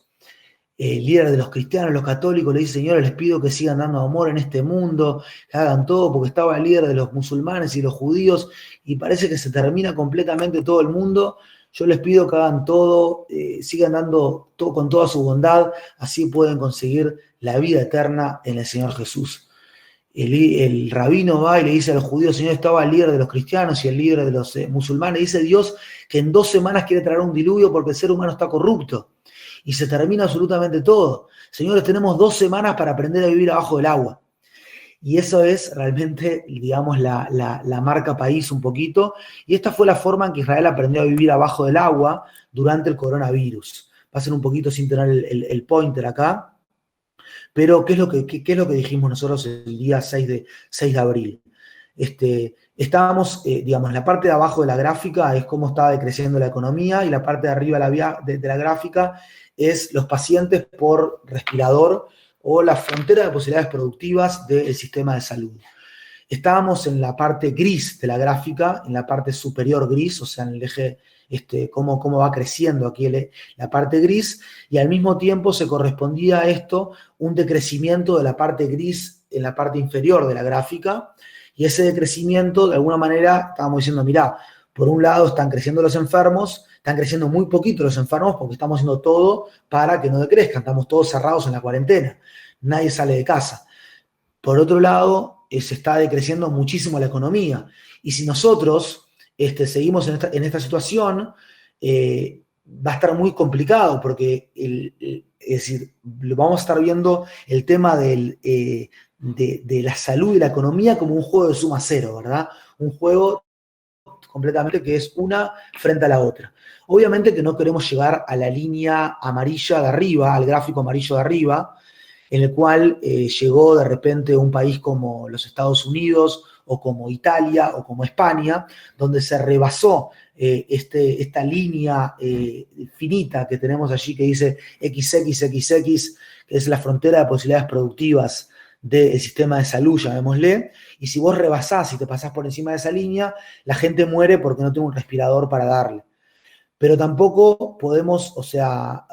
El líder de los cristianos, los católicos, le dice: señores, les pido que sigan dando amor en este mundo, que hagan todo, porque estaba el líder de los musulmanes y los judíos, y parece que se termina completamente todo el mundo. Yo les pido que hagan todo, sigan dando todo con toda su bondad, así pueden conseguir la vida eterna en el Señor Jesús. El rabino va y le dice a los judíos: señor, estaba el líder de los cristianos y el líder de los musulmanes. Dice Dios que en 2 semanas quiere traer un diluvio porque el ser humano está corrupto. Y se termina absolutamente todo. Señores, tenemos 2 semanas para aprender a vivir abajo del agua. Y eso es realmente, digamos, la marca país un poquito. Y esta fue la forma en que Israel aprendió a vivir abajo del agua durante el coronavirus. Va a ser un poquito sin tener el pointer acá. Pero, ¿qué es lo que dijimos nosotros el día 6 de abril? estábamos, digamos, la parte de abajo de la gráfica es cómo estaba decreciendo la economía y la parte de arriba de la gráfica es los pacientes por respirador o la frontera de posibilidades productivas del sistema de salud. Estábamos en la parte gris de la gráfica, en la parte superior gris, o sea, en el eje, cómo va creciendo aquí la parte gris, y al mismo tiempo se correspondía a esto un decrecimiento de la parte gris en la parte inferior de la gráfica, y ese decrecimiento, de alguna manera, estábamos diciendo, mirá, por un lado están creciendo los enfermos, están creciendo muy poquito los enfermos porque estamos haciendo todo para que no decrezcan, estamos todos cerrados en la cuarentena, nadie sale de casa. Por otro lado, se está decreciendo muchísimo la economía. Y si nosotros seguimos en esta situación, va a estar muy complicado porque, es decir, vamos a estar viendo el tema de la salud y la economía como un juego de suma cero, ¿verdad? Un juego completamente que es una frente a la otra. Obviamente que no queremos llegar a la línea amarilla de arriba, al gráfico amarillo de arriba, en el cual llegó de repente un país como los Estados Unidos o como Italia o como España, donde se rebasó esta línea finita que tenemos allí que dice XXXX, que es la frontera de posibilidades productivas del sistema de salud, llamémosle, y si vos rebasás y te pasás por encima de esa línea, la gente muere porque no tiene un respirador para darle. Pero tampoco podemos, o sea,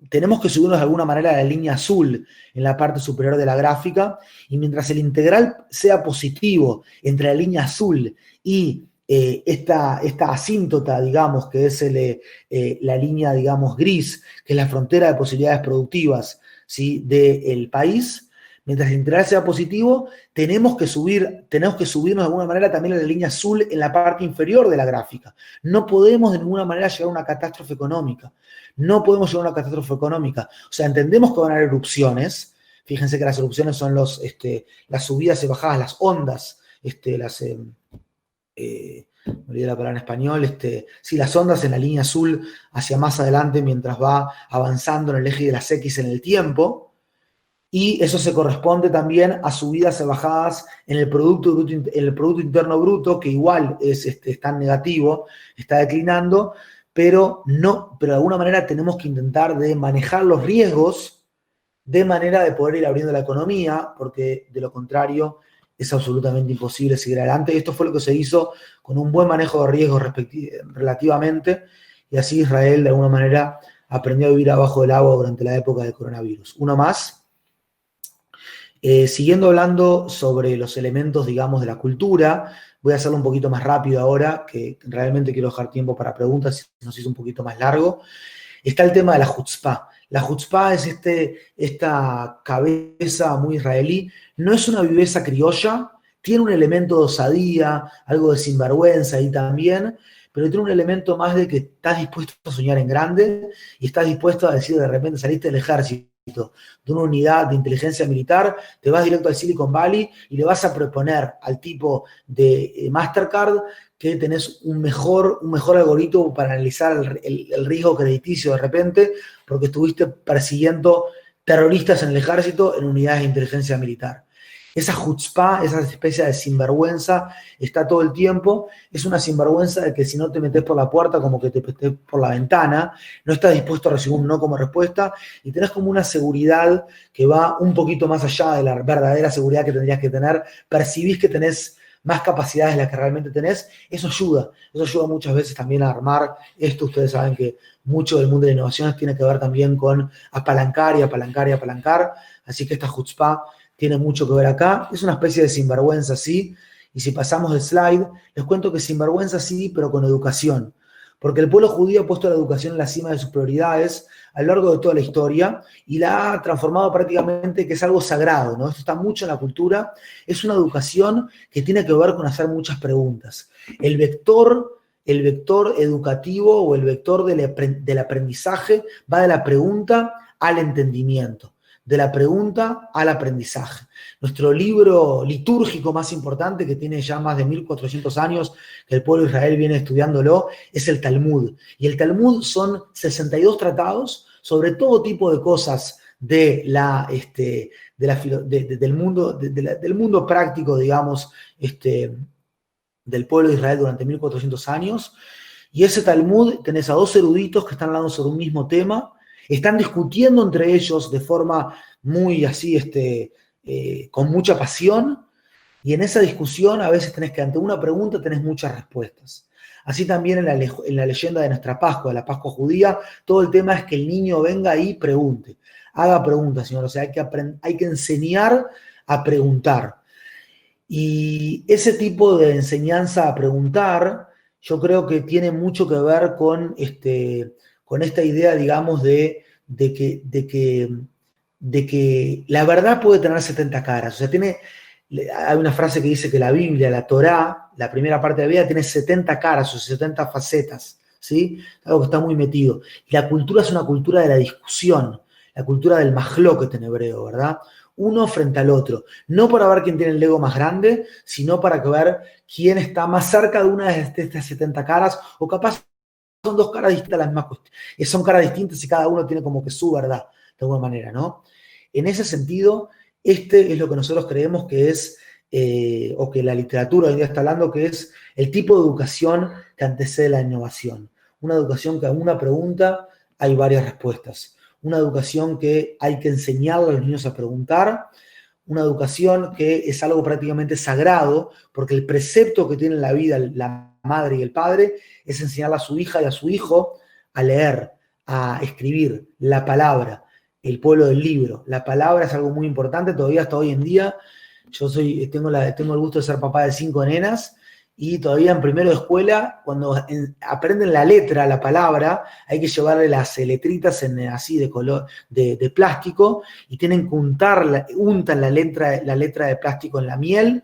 tenemos que subirnos de alguna manera a la línea azul en la parte superior de la gráfica, y mientras el integral sea positivo entre la línea azul y esta asíntota, digamos, que es la línea, digamos, gris, que es la frontera de posibilidades productivas, ¿sí?, del país, mientras el integral sea positivo, tenemos que subirnos de alguna manera también a la línea azul en la parte inferior de la gráfica. No podemos de ninguna manera llegar a una catástrofe económica. No podemos llegar a una catástrofe económica. O sea, entendemos que van a haber erupciones. Fíjense que las erupciones son las subidas y bajadas, las ondas, me olvidé la palabra en español, sí, las ondas en la línea azul hacia más adelante mientras va avanzando en el eje de las X en el tiempo. Y eso se corresponde también a subidas y bajadas en el Producto Interno Bruto, que igual está en negativo, está declinando, pero de alguna manera tenemos que intentar de manejar los riesgos de manera de poder ir abriendo la economía, porque de lo contrario es absolutamente imposible seguir adelante. Y esto fue lo que se hizo con un buen manejo de riesgos relativamente, y así Israel de alguna manera aprendió a vivir abajo del agua durante la época del coronavirus. Uno más. Siguiendo hablando sobre los elementos, digamos, de la cultura, voy a hacerlo un poquito más rápido ahora, que realmente quiero dejar tiempo para preguntas, si nos hizo un poquito más largo. Está el tema de la chutzpah. La chutzpah es esta cabeza muy israelí, no es una viveza criolla, tiene un elemento de osadía, algo de sinvergüenza ahí también, pero tiene un elemento más de que estás dispuesto a soñar en grande y estás dispuesto a decir, de repente saliste del ejército, de una unidad de inteligencia militar, te vas directo al Silicon Valley y le vas a proponer al tipo de Mastercard que tenés un mejor algoritmo para analizar el riesgo crediticio de repente, porque estuviste persiguiendo terroristas en el ejército en unidades de inteligencia militar. Esa chutzpah, esa especie de sinvergüenza, está todo el tiempo. Es una sinvergüenza de que si no te metes por la puerta, como que te metes por la ventana, no estás dispuesto a recibir un no como respuesta, y tenés como una seguridad que va un poquito más allá de la verdadera seguridad que tendrías que tener. Percibís que tenés más capacidades de las que realmente tenés. Eso ayuda muchas veces también a armar esto. Ustedes saben que mucho del mundo de la innovación tiene que ver también con apalancar y apalancar y apalancar. Así que esta chutzpah tiene mucho que ver acá. Es una especie de sinvergüenza, sí. Y si pasamos el slide, les cuento que sinvergüenza sí, pero con educación. Porque el pueblo judío ha puesto la educación en la cima de sus prioridades a lo largo de toda la historia y la ha transformado prácticamente que es algo sagrado, ¿no? Esto está mucho en la cultura. Es una educación que tiene que ver con hacer muchas preguntas. El vector educativo o el vector del aprendizaje va de la pregunta al entendimiento, de la pregunta al aprendizaje. Nuestro libro litúrgico más importante, que tiene ya más de 1400 años que el pueblo de Israel viene estudiándolo, es el Talmud. Y el Talmud son 62 tratados sobre todo tipo de cosas del mundo práctico, digamos, del pueblo de Israel durante 1400 años. Y ese Talmud, tenés a dos eruditos que están hablando sobre un mismo tema, están discutiendo entre ellos de forma muy así, con mucha pasión, y en esa discusión a veces tenés que, ante una pregunta, tenés muchas respuestas. Así también en la leyenda de nuestra Pascua, de la Pascua judía, todo el tema es que el niño venga y pregunte, haga preguntas, Señor, o sea, hay que enseñar a preguntar. Y ese tipo de enseñanza a preguntar, yo creo que tiene mucho que ver con esta idea, digamos, de que la verdad puede tener 70 caras. O sea, hay una frase que dice que la Biblia, la Torá, la primera parte de la Biblia, tiene 70 caras o 70 facetas, ¿sí? Algo que está muy metido. Y la cultura es una cultura de la discusión, la cultura del majloket en hebreo, ¿verdad? Uno frente al otro. No para ver quién tiene el ego más grande, sino para ver quién está más cerca de una de estas 70 caras, o capaz son dos caras distintas, las mismas cuestiones. Son caras distintas y cada uno tiene como que su verdad, de alguna manera, ¿no? En ese sentido, es lo que nosotros creemos que es, o que la literatura hoy en día está hablando, que es el tipo de educación que antecede la innovación. Una educación que a una pregunta hay varias respuestas. Una educación que hay que enseñarle a los niños a preguntar, una educación que es algo prácticamente sagrado, porque el precepto que tiene en la vida la madre y el padre es enseñarle a su hija y a su hijo a leer, a escribir la palabra, el pueblo del libro. La palabra es algo muy importante, todavía hasta hoy en día. Yo tengo el gusto de ser papá de 5 nenas, y todavía en primero de escuela, cuando aprenden la letra, la palabra, hay que llevarle las letritas así de color, de plástico, y tienen que untan la letra de plástico en la miel,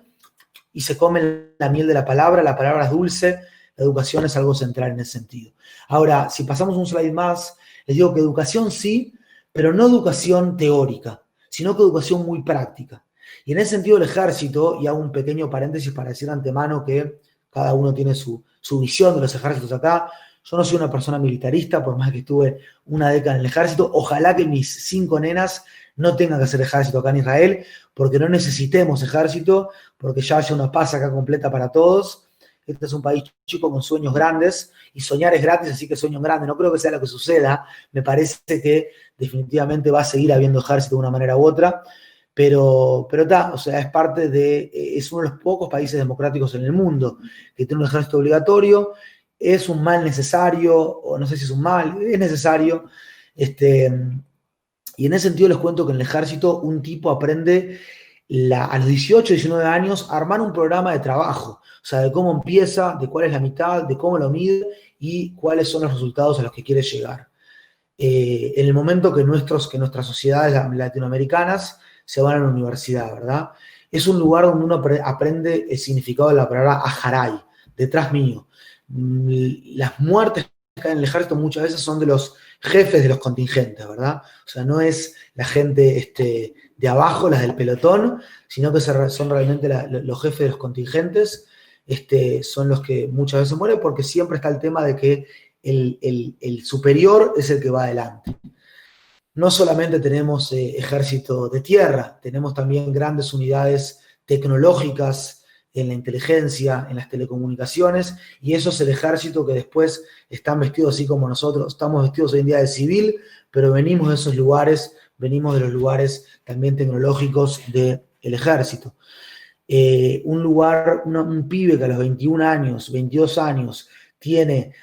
y se comen la miel de la palabra es dulce. La educación es algo central en ese sentido. Ahora, si pasamos un slide más, les digo que educación sí, pero no educación teórica, sino que educación muy práctica. Y en ese sentido el ejército, y hago un pequeño paréntesis para decir de antemano que cada uno tiene su visión de los ejércitos acá. Yo no soy una persona militarista, por más que estuve una década en el ejército. Ojalá que mis 5 nenas no tengan que hacer ejército acá en Israel, porque no necesitemos ejército, porque ya haya una paz acá completa para todos. Este es un país chico con sueños grandes, y soñar es gratis, así que sueño en grande. No creo que sea lo que suceda. Me parece que definitivamente va a seguir habiendo ejército de una manera u otra, pero o sea, es uno de los pocos países democráticos en el mundo que tiene un ejército obligatorio. Es un mal necesario, o no sé si es un mal, es necesario. Y en ese sentido les cuento que en el ejército un tipo aprende a los 18, 19 años a armar un programa de trabajo, o sea, de cómo empieza, de cuál es la mitad, de cómo lo mide y cuáles son los resultados a los que quiere llegar. En el momento que nuestras sociedades latinoamericanas se van a la universidad, ¿verdad? Es un lugar donde uno aprende el significado de la palabra ajaray, detrás mío. Las muertes que caen en el ejército muchas veces son de los jefes de los contingentes, ¿verdad? O sea, no es la gente de abajo, las del pelotón, sino que son realmente los jefes de los contingentes, son los que muchas veces mueren, porque siempre está el tema de que el superior es el que va adelante. No solamente tenemos ejército de tierra, tenemos también grandes unidades tecnológicas en la inteligencia, en las telecomunicaciones, y eso es el ejército que después están vestidos así como nosotros. Estamos vestidos hoy en día de civil, pero venimos de esos lugares, venimos de los lugares también tecnológicos del ejército. Un pibe que a los 21 años, 22 años,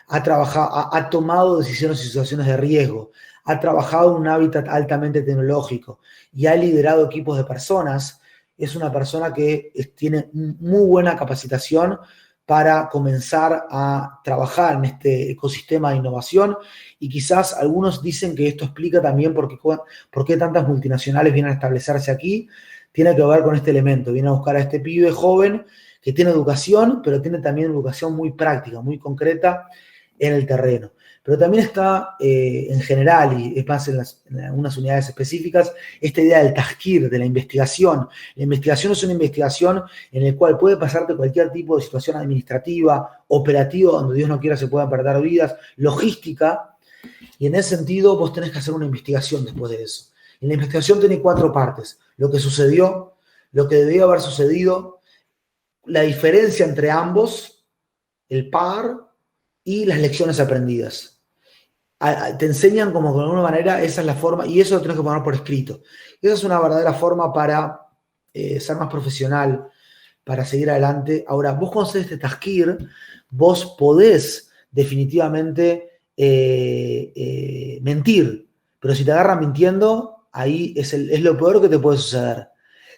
ha tomado decisiones y situaciones de riesgo, ha trabajado en un hábitat altamente tecnológico y ha liderado equipos de personas, es una persona que tiene muy buena capacitación para comenzar a trabajar en este ecosistema de innovación, y quizás algunos dicen que esto explica también por qué tantas multinacionales vienen a establecerse aquí. Tiene que ver con este elemento, viene a buscar a este pibe joven que tiene educación, pero tiene también educación muy práctica, muy concreta en el terreno. Pero también está en general, y es más en algunas unidades específicas, esta idea del tahkir, de la investigación. La investigación es una investigación en la cual puede pasarte cualquier tipo de situación administrativa, operativa, donde Dios no quiera se puedan perder vidas, logística, y en ese sentido vos tenés que hacer una investigación después de eso. Y la investigación tiene 4 partes: lo que sucedió, lo que debió haber sucedido, la diferencia entre ambos, el par y las lecciones aprendidas. Te enseñan como que de alguna manera esa es la forma, y eso lo tenés que poner por escrito. Esa es una verdadera forma para ser más profesional, para seguir adelante. Ahora, vos cuando haces este tazkir, vos podés definitivamente mentir, pero si te agarran mintiendo, ahí es lo peor que te puede suceder.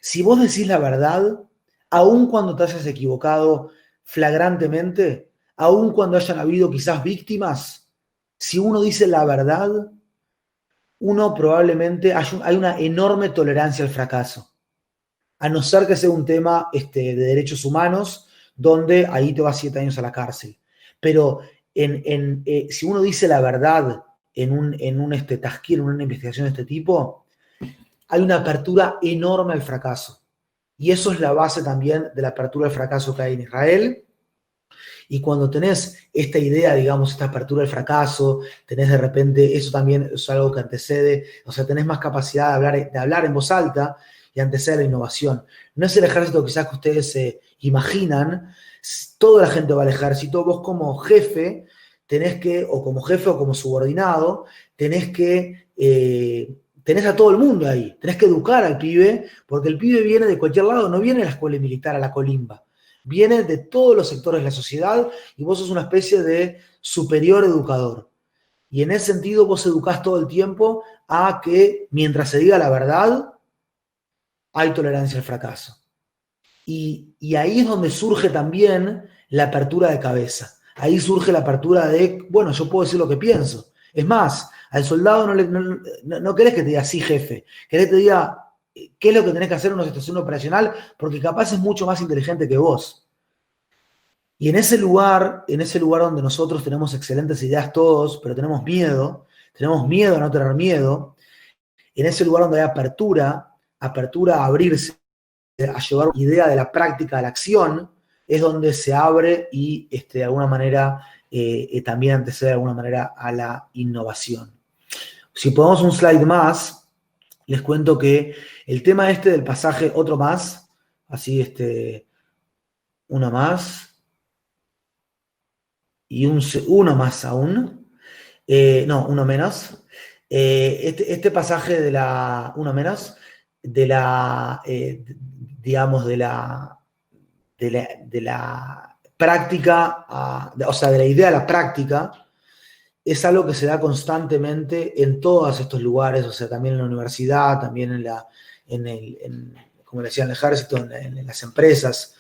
Si vos decís la verdad, aun cuando te hayas equivocado flagrantemente, aun cuando hayan habido quizás víctimas, si uno dice la verdad, uno probablemente hay una enorme tolerancia al fracaso. A no ser que sea un tema de derechos humanos, donde ahí te vas 7 años a la cárcel. Pero si uno dice la verdad en un tazkir, en una investigación de este tipo, hay una apertura enorme al fracaso. Y eso es la base también de la apertura al fracaso que hay en Israel. Y cuando tenés esta idea, digamos, esta apertura al fracaso, tenés de repente, eso también es algo que antecede, o sea, tenés más capacidad de hablar en voz alta y antecede la innovación. No es el ejército quizás que ustedes se imaginan, toda la gente va al ejército, vos como jefe tenés que, o como jefe o como subordinado, tenés a todo el mundo ahí, tenés que educar al pibe, porque el pibe viene de cualquier lado, no viene a la escuela militar, a la colimba. Viene de todos los sectores de la sociedad y vos sos una especie de superior educador. Y en ese sentido vos educás todo el tiempo a que mientras se diga la verdad, hay tolerancia al fracaso. Y ahí es donde surge también la apertura de cabeza. Ahí surge la apertura de, bueno, yo puedo decir lo que pienso. Es más, al soldado no querés que te diga sí, jefe. Querés que te diga qué es lo que tenés que hacer en una situación operacional, porque capaz es mucho más inteligente que vos. Y en ese lugar donde nosotros tenemos excelentes ideas todos, pero tenemos miedo a no tener miedo, en ese lugar donde hay apertura a abrirse, a llevar una idea de la práctica a la acción, es donde se abre y de alguna manera también antecede de alguna manera a la innovación. Si ponemos un slide más, les cuento que el tema del pasaje, otro más, así uno más, y uno más aún, uno menos. Este pasaje de la, uno menos, de la, digamos, de la práctica, o sea, de la idea a la práctica, es algo que se da constantemente en todos estos lugares, o sea, también en la universidad, también como decía, en el ejército, en las empresas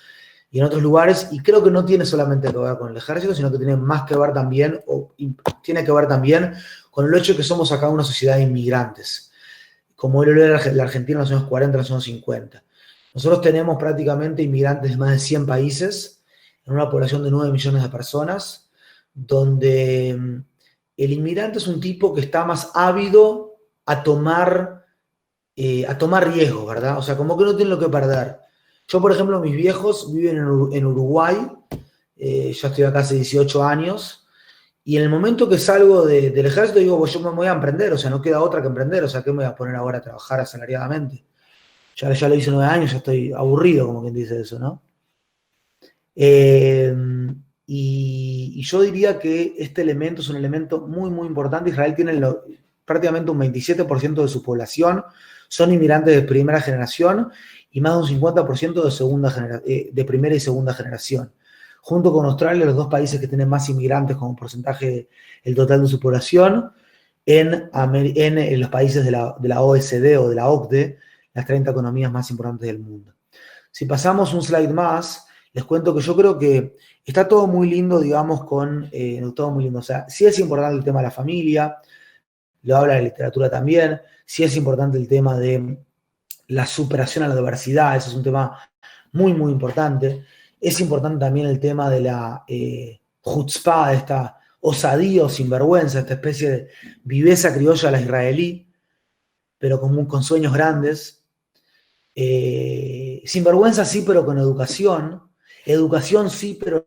y en otros lugares, y creo que no tiene solamente que ver con el ejército, sino que tiene más que ver también, tiene que ver también con el hecho de que somos acá una sociedad de inmigrantes, como lo era la Argentina en los años 40, en los años 50. Nosotros tenemos prácticamente inmigrantes de más de 100 países, en una población de 9 millones de personas, donde el inmigrante es un tipo que está más ávido a tomar riesgos, ¿verdad? O sea, como que no tiene lo que perder. Yo, por ejemplo, mis viejos viven en Uruguay, yo estoy acá hace 18 años, y en el momento que salgo del ejército digo, pues yo me voy a emprender, o sea, no queda otra que emprender, o sea, ¿qué me voy a poner ahora a trabajar asalariadamente? Ya lo hice 9 años, ya estoy aburrido, como quien dice eso, ¿no? Y yo diría que este elemento es un elemento muy, muy importante. Israel tiene prácticamente un 27% de su población son inmigrantes de primera generación y más de un 50% de primera y segunda generación. Junto con Australia, los 2 países que tienen más inmigrantes como porcentaje del total de su población, en los países de la OECD o de la OCDE, las 30 economías más importantes del mundo. Si pasamos un slide más, les cuento que yo creo que está todo muy lindo, digamos, todo muy lindo. O sea, sí es importante el tema de la familia, lo habla la literatura también, sí es importante el tema de la superación a la adversidad, eso es un tema muy, muy importante. Es importante también el tema de la chutzpah, esta osadía o sinvergüenza, esta especie de viveza criolla a la israelí, pero con sueños grandes. Sinvergüenza sí, pero con educación. Educación sí, pero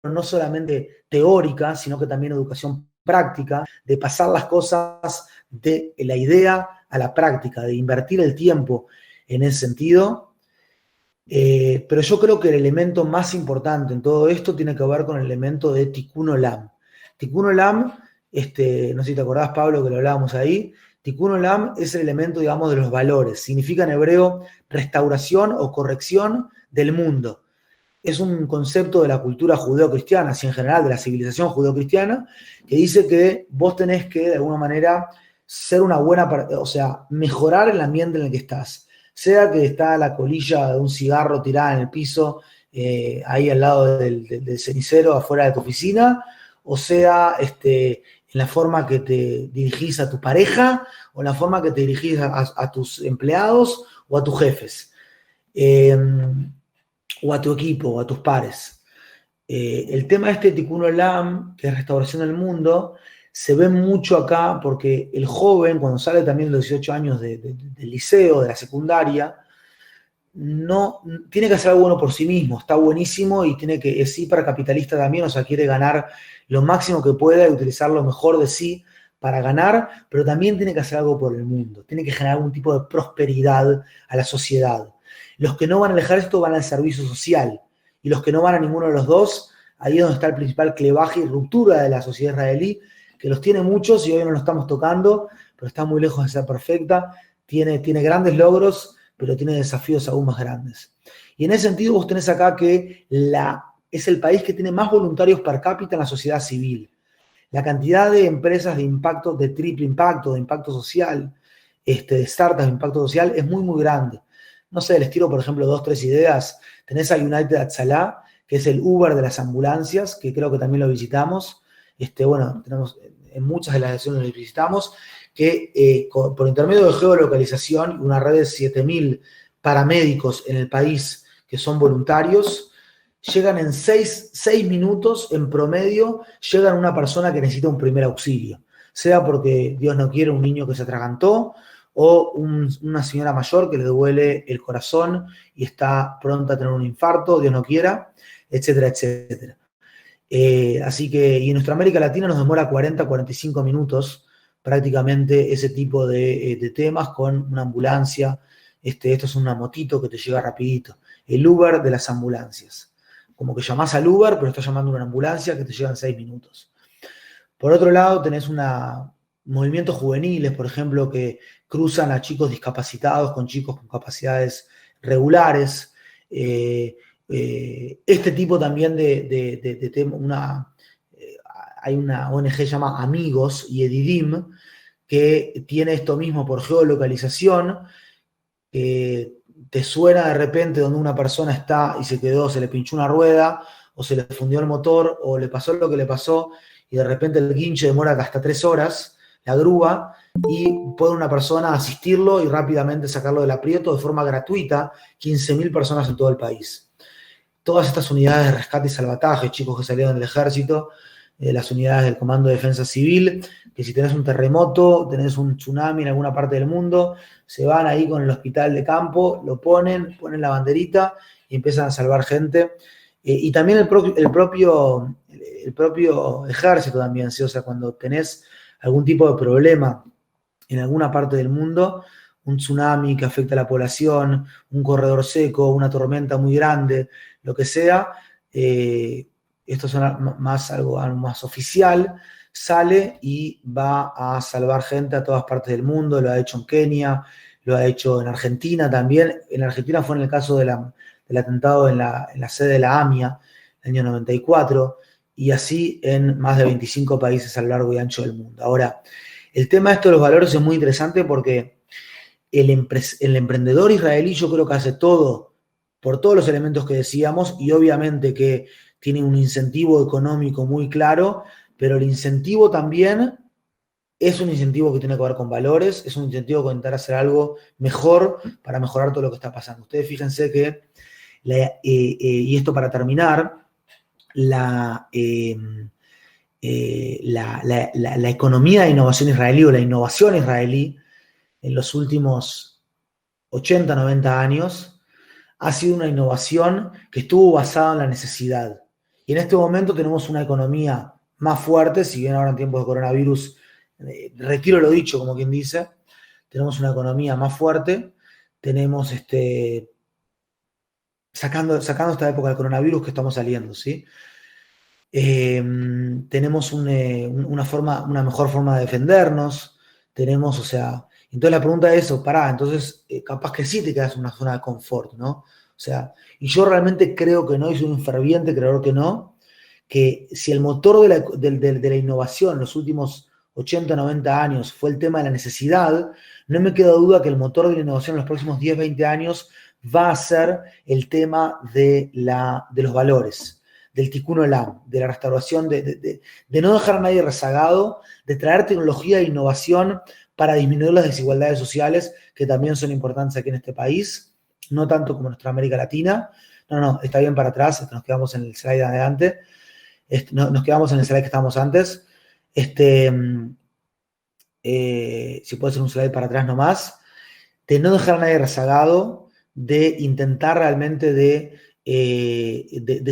no solamente teórica, sino que también educación práctica, de pasar las cosas de la idea a la práctica, de invertir el tiempo en ese sentido. Pero yo creo que el elemento más importante en todo esto tiene que ver con el elemento de Tikkun Olam. Tikkun Olam, no sé si te acordás, Pablo, que lo hablábamos ahí. Tikkun Olam es el elemento, digamos, de los valores. Significa en hebreo restauración o corrección del mundo. Es un concepto de la cultura judeo-cristiana, así en general de la civilización judeo-cristiana, que dice que vos tenés que, de alguna manera, ser una buena, o sea, mejorar el ambiente en el que estás. Sea que está la colilla de un cigarro tirada en el piso, ahí al lado del cenicero afuera de tu oficina, o sea, en la forma que te dirigís a tu pareja, o en la forma que te dirigís a tus empleados o a tus jefes, o a tu equipo, o a tus pares. El tema de Tikkun Olam, que es restauración del mundo, se ve mucho acá porque el joven, cuando sale también de los 18 años del liceo, de la secundaria, no tiene que hacer algo bueno por sí mismo, está buenísimo y es hipercapitalista también, o sea, quiere ganar lo máximo que pueda y utilizar lo mejor de sí para ganar, pero también tiene que hacer algo por el mundo, tiene que generar algún tipo de prosperidad a la sociedad. Los que no van al ejército van al servicio social, y los que no van a ninguno de los dos, ahí es donde está el principal clevaje y ruptura de la sociedad israelí, que los tiene muchos y hoy no lo estamos tocando, pero está muy lejos de ser perfecta, tiene grandes logros, pero tiene desafíos aún más grandes. Y en ese sentido vos tenés acá que es el país que tiene más voluntarios per cápita en la sociedad civil. La cantidad de empresas de impacto, de triple impacto, de impacto social, de startups de impacto social, es muy, muy grande. No sé, les tiro, por ejemplo, 2, 3 ideas. Tenés a United Hatzalah, que es el Uber de las ambulancias, que creo que también lo visitamos. Bueno, tenemos en muchas de las sesiones lo visitamos, que por intermedio de geolocalización, una red de 7.000 paramédicos en el país que son voluntarios, llegan en 6 minutos en promedio, llegan a una persona que necesita un primer auxilio, sea porque Dios no quiere un niño que se atragantó, o una señora mayor que le duele el corazón y está pronta a tener un infarto, Dios no quiera, etcétera, etcétera. Así que, y en nuestra América Latina nos demora 40, 45 minutos prácticamente ese tipo de temas con una ambulancia. Esto es una motito que te llega rapidito. El Uber de las ambulancias. Como que llamás al Uber, pero estás llamando a una ambulancia que te llega en 6 minutos. Por otro lado, tenés movimientos juveniles, por ejemplo, que cruzan a chicos discapacitados con chicos con capacidades regulares. Este tipo también de tema, hay una ONG que se llama Amigos y Edidim, que tiene esto mismo por geolocalización, te suena de repente donde una persona está y se le pinchó una rueda, o se le fundió el motor, o le pasó lo que le pasó, y de repente el guinche demora hasta 3 horas, la grúa, y puede una persona asistirlo y rápidamente sacarlo del aprieto de forma gratuita, 15.000 personas en todo el país. Todas estas unidades de rescate y salvataje, chicos que salieron del ejército, las unidades del Comando de Defensa Civil, que si tenés un terremoto, tenés un tsunami en alguna parte del mundo, se van ahí con el hospital de campo, lo ponen la banderita y empiezan a salvar gente. Y también el propio ejército también, ¿sí? O sea, cuando tenés algún tipo de problema en alguna parte del mundo, un tsunami que afecta a la población, un corredor seco, una tormenta muy grande, lo que sea, esto es algo más oficial, sale y va a salvar gente a todas partes del mundo. Lo ha hecho en Kenia, lo ha hecho en Argentina también. En Argentina fue en el caso del atentado en la sede de la AMIA, en el año 94, y así en más de 25 países a lo largo y ancho del mundo. Ahora, el tema de esto de los valores es muy interesante porque el emprendedor israelí yo creo que hace todo por todos los elementos que decíamos, y obviamente que tiene un incentivo económico muy claro, pero el incentivo también es un incentivo que tiene que ver con valores, es un incentivo que intentar hacer algo mejor para mejorar todo lo que está pasando. Ustedes fíjense que, y esto para terminar, la economía de innovación israelí o la innovación israelí en los últimos 80, 90 años ha sido una innovación que estuvo basada en la necesidad. Y en este momento tenemos una economía más fuerte, si bien ahora en tiempos de coronavirus, retiro lo dicho, como quien dice, tenemos una economía más fuerte, tenemos sacando esta época del coronavirus que estamos saliendo, ¿sí? Tenemos una mejor forma de defendernos, tenemos, o sea, entonces la pregunta es, entonces capaz que sí te quedas en una zona de confort, ¿no? O sea, y yo realmente creo que no, y soy un ferviente creador que no, que si el motor de la innovación en los últimos 80, 90 años fue el tema de la necesidad, no me queda duda que el motor de la innovación en los próximos 10, 20 años va a ser el tema de los valores, del tikkun olam, de la restauración, de no dejar a nadie rezagado, de traer tecnología e innovación para disminuir las desigualdades sociales, que también son importantes aquí en este país, no tanto como en nuestra América Latina. No, está bien para atrás, nos quedamos en el slide de adelante, nos quedamos en el slide que estábamos antes. Si puede ser un slide para atrás nomás, de no dejar a nadie rezagado, de intentar realmente de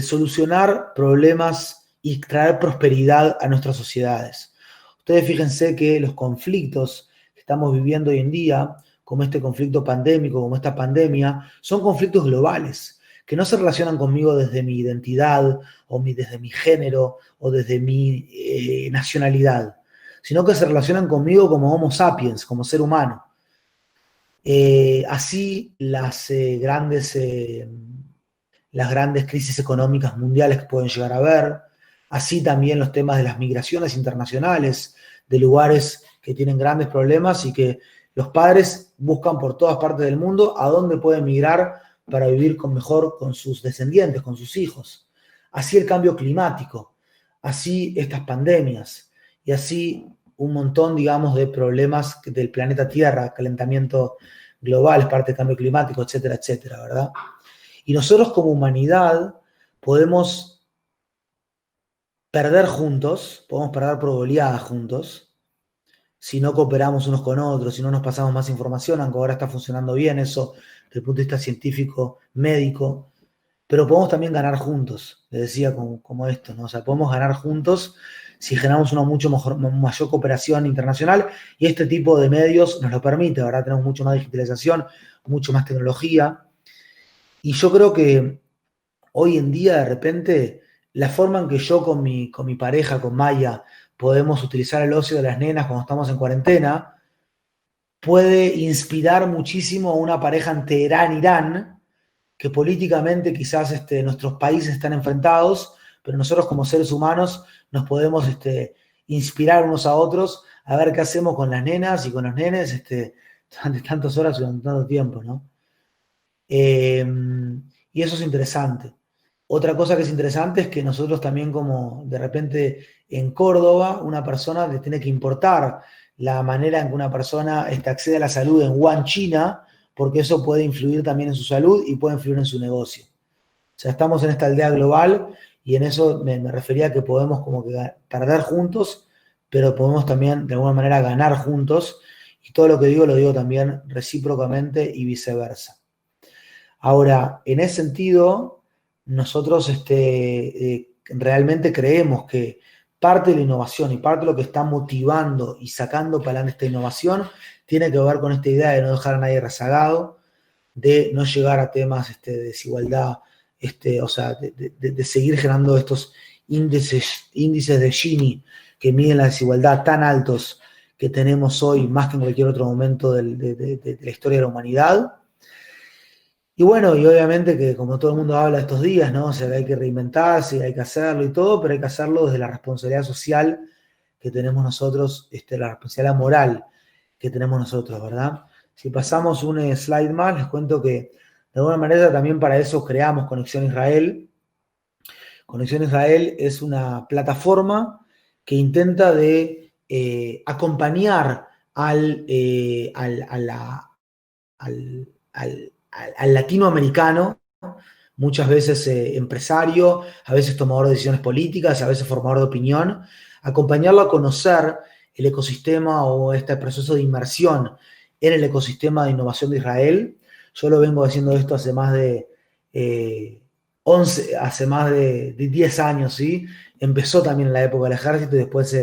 solucionar problemas y traer prosperidad a nuestras sociedades. Ustedes fíjense que los conflictos que estamos viviendo hoy en día, como este conflicto pandémico, como esta pandemia, son conflictos globales, que no se relacionan conmigo desde mi identidad, o desde mi género, o desde mi nacionalidad, sino que se relacionan conmigo como Homo sapiens, como ser humano. Así las grandes crisis económicas mundiales que pueden llegar a haber, así también los temas de las migraciones internacionales, de lugares que tienen grandes problemas y que los padres buscan por todas partes del mundo a dónde pueden migrar para vivir mejor con sus descendientes, con sus hijos. Así el cambio climático, así estas pandemias, y así un montón, digamos, de problemas del planeta Tierra, calentamiento global, parte del cambio climático, etcétera, etcétera, ¿verdad? Y nosotros como humanidad podemos perder juntos, podemos perder por goleadas juntos, si no cooperamos unos con otros, si no nos pasamos más información, aunque ahora está funcionando bien eso desde el punto de vista científico, médico, pero podemos también ganar juntos, les decía como esto, ¿no? O sea, podemos ganar juntos si generamos una mayor cooperación internacional, y este tipo de medios nos lo permite, ¿verdad? Tenemos mucho más digitalización, mucho más tecnología, y yo creo que hoy en día, de repente, la forma en que yo con mi pareja, con Maya, podemos utilizar el ocio de las nenas cuando estamos en cuarentena, puede inspirar muchísimo a una pareja en Teherán, Irán, que políticamente quizás nuestros países están enfrentados, pero nosotros como seres humanos nos podemos inspirar unos a otros a ver qué hacemos con las nenas y con los nenes durante tantas horas, durante tanto tiempo, ¿no? Y eso es interesante. Otra cosa que es interesante es que nosotros también, como de repente en Córdoba, una persona le tiene que importar la manera en que una persona accede a la salud en Wuhan, China, porque eso puede influir también en su salud y puede influir en su negocio. O sea, estamos en esta aldea global, y en eso me refería a que podemos como que perder juntos, pero podemos también de alguna manera ganar juntos, y todo lo que digo lo digo también recíprocamente y viceversa. Ahora, en ese sentido, nosotros realmente creemos que parte de la innovación y parte de lo que está motivando y sacando para adelante esta innovación tiene que ver con esta idea de no dejar a nadie rezagado, de no llegar a temas de desigualdad, o sea, de seguir generando estos índices de Gini que miden la desigualdad tan altos que tenemos hoy, más que en cualquier otro momento de la historia de la humanidad. Y bueno, y obviamente que como todo el mundo habla estos días, ¿no? O sea, que hay que reinventarse, hay que hacerlo y todo, pero hay que hacerlo desde la responsabilidad social que tenemos nosotros, la responsabilidad moral que tenemos nosotros, ¿verdad? Si pasamos un slide más, les cuento que de alguna manera también para eso creamos Conexión Israel. Conexión Israel es una plataforma que intenta acompañar al latinoamericano, muchas veces empresario, a veces tomador de decisiones políticas, a veces formador de opinión, acompañarlo a conocer el ecosistema o este proceso de inmersión en el ecosistema de innovación de Israel. Yo lo vengo haciendo esto hace más de 10 años, ¿sí? Empezó también en la época del ejército y después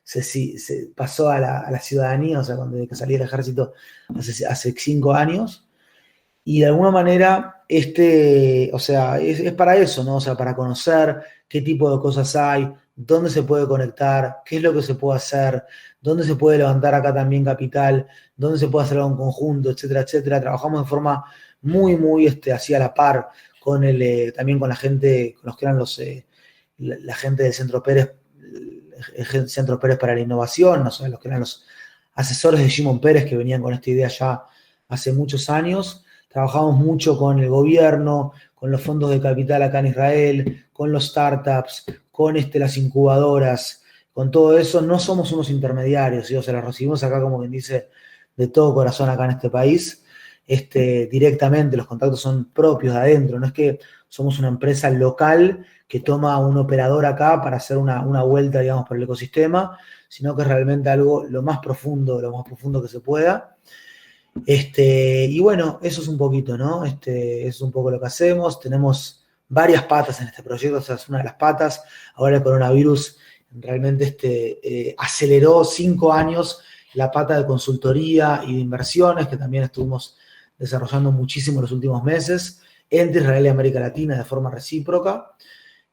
se pasó a la ciudadanía, o sea, desde que salí del ejército hace 5 años. Y de alguna manera, o sea, es para eso, ¿no? O sea, para conocer qué tipo de cosas hay, dónde se puede conectar, qué es lo que se puede hacer, dónde se puede levantar acá también capital, dónde se puede hacer algo en conjunto, etcétera, etcétera. Trabajamos de forma muy, muy así a la par con también con la gente, con los que eran la gente del Centro Pérez, el Centro Pérez para la Innovación, no sé, los que eran los asesores de Shimon Pérez que venían con esta idea ya hace muchos años. Trabajamos mucho con el gobierno, con los fondos de capital acá en Israel, con los startups, con las incubadoras, con todo eso. No somos unos intermediarios, ¿sí? O sea, los recibimos acá, como quien dice, de todo corazón acá en este país. Directamente, los contactos son propios de adentro. No es que somos una empresa local que toma un operador acá para hacer una vuelta, digamos, por el ecosistema, sino que es realmente algo lo más profundo que se pueda. Y bueno, eso es un poquito, ¿no? Eso es un poco lo que hacemos. Tenemos varias patas en este proyecto, o sea, es una de las patas. Ahora el coronavirus realmente aceleró 5 años la pata de consultoría y de inversiones, que también estuvimos desarrollando muchísimo en los últimos meses, entre Israel y América Latina de forma recíproca.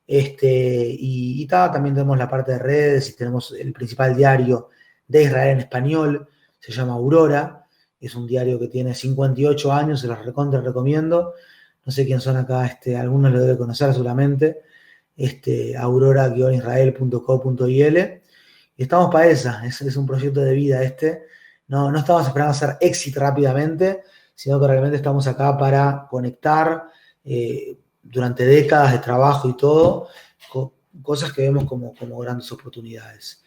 También tenemos la parte de redes y tenemos el principal diario de Israel en español, se llama Aurora. Es un diario que tiene 58 años, se los recomiendo. No sé quién son acá, algunos lo deben conocer seguramente. aurora-israel.co.il. Y estamos para esa, es un proyecto de vida No estamos esperando hacer éxito rápidamente, sino que realmente estamos acá para conectar durante décadas de trabajo y todo, cosas que vemos como grandes oportunidades.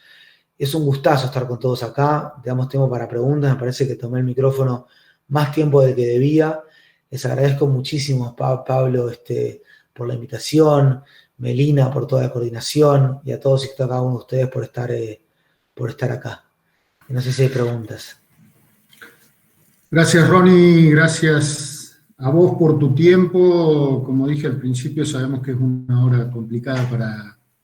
Es un gustazo estar con todos acá. Damos tiempo para preguntas. Me parece que tomé el micrófono más tiempo del que debía. Les agradezco muchísimo, Pablo, por la invitación, Melina, por toda la coordinación, y a todos y a cada uno de ustedes por estar acá. No sé si hay preguntas. Gracias, Ronnie. Gracias a vos por tu tiempo. Como dije al principio, sabemos que es una hora complicada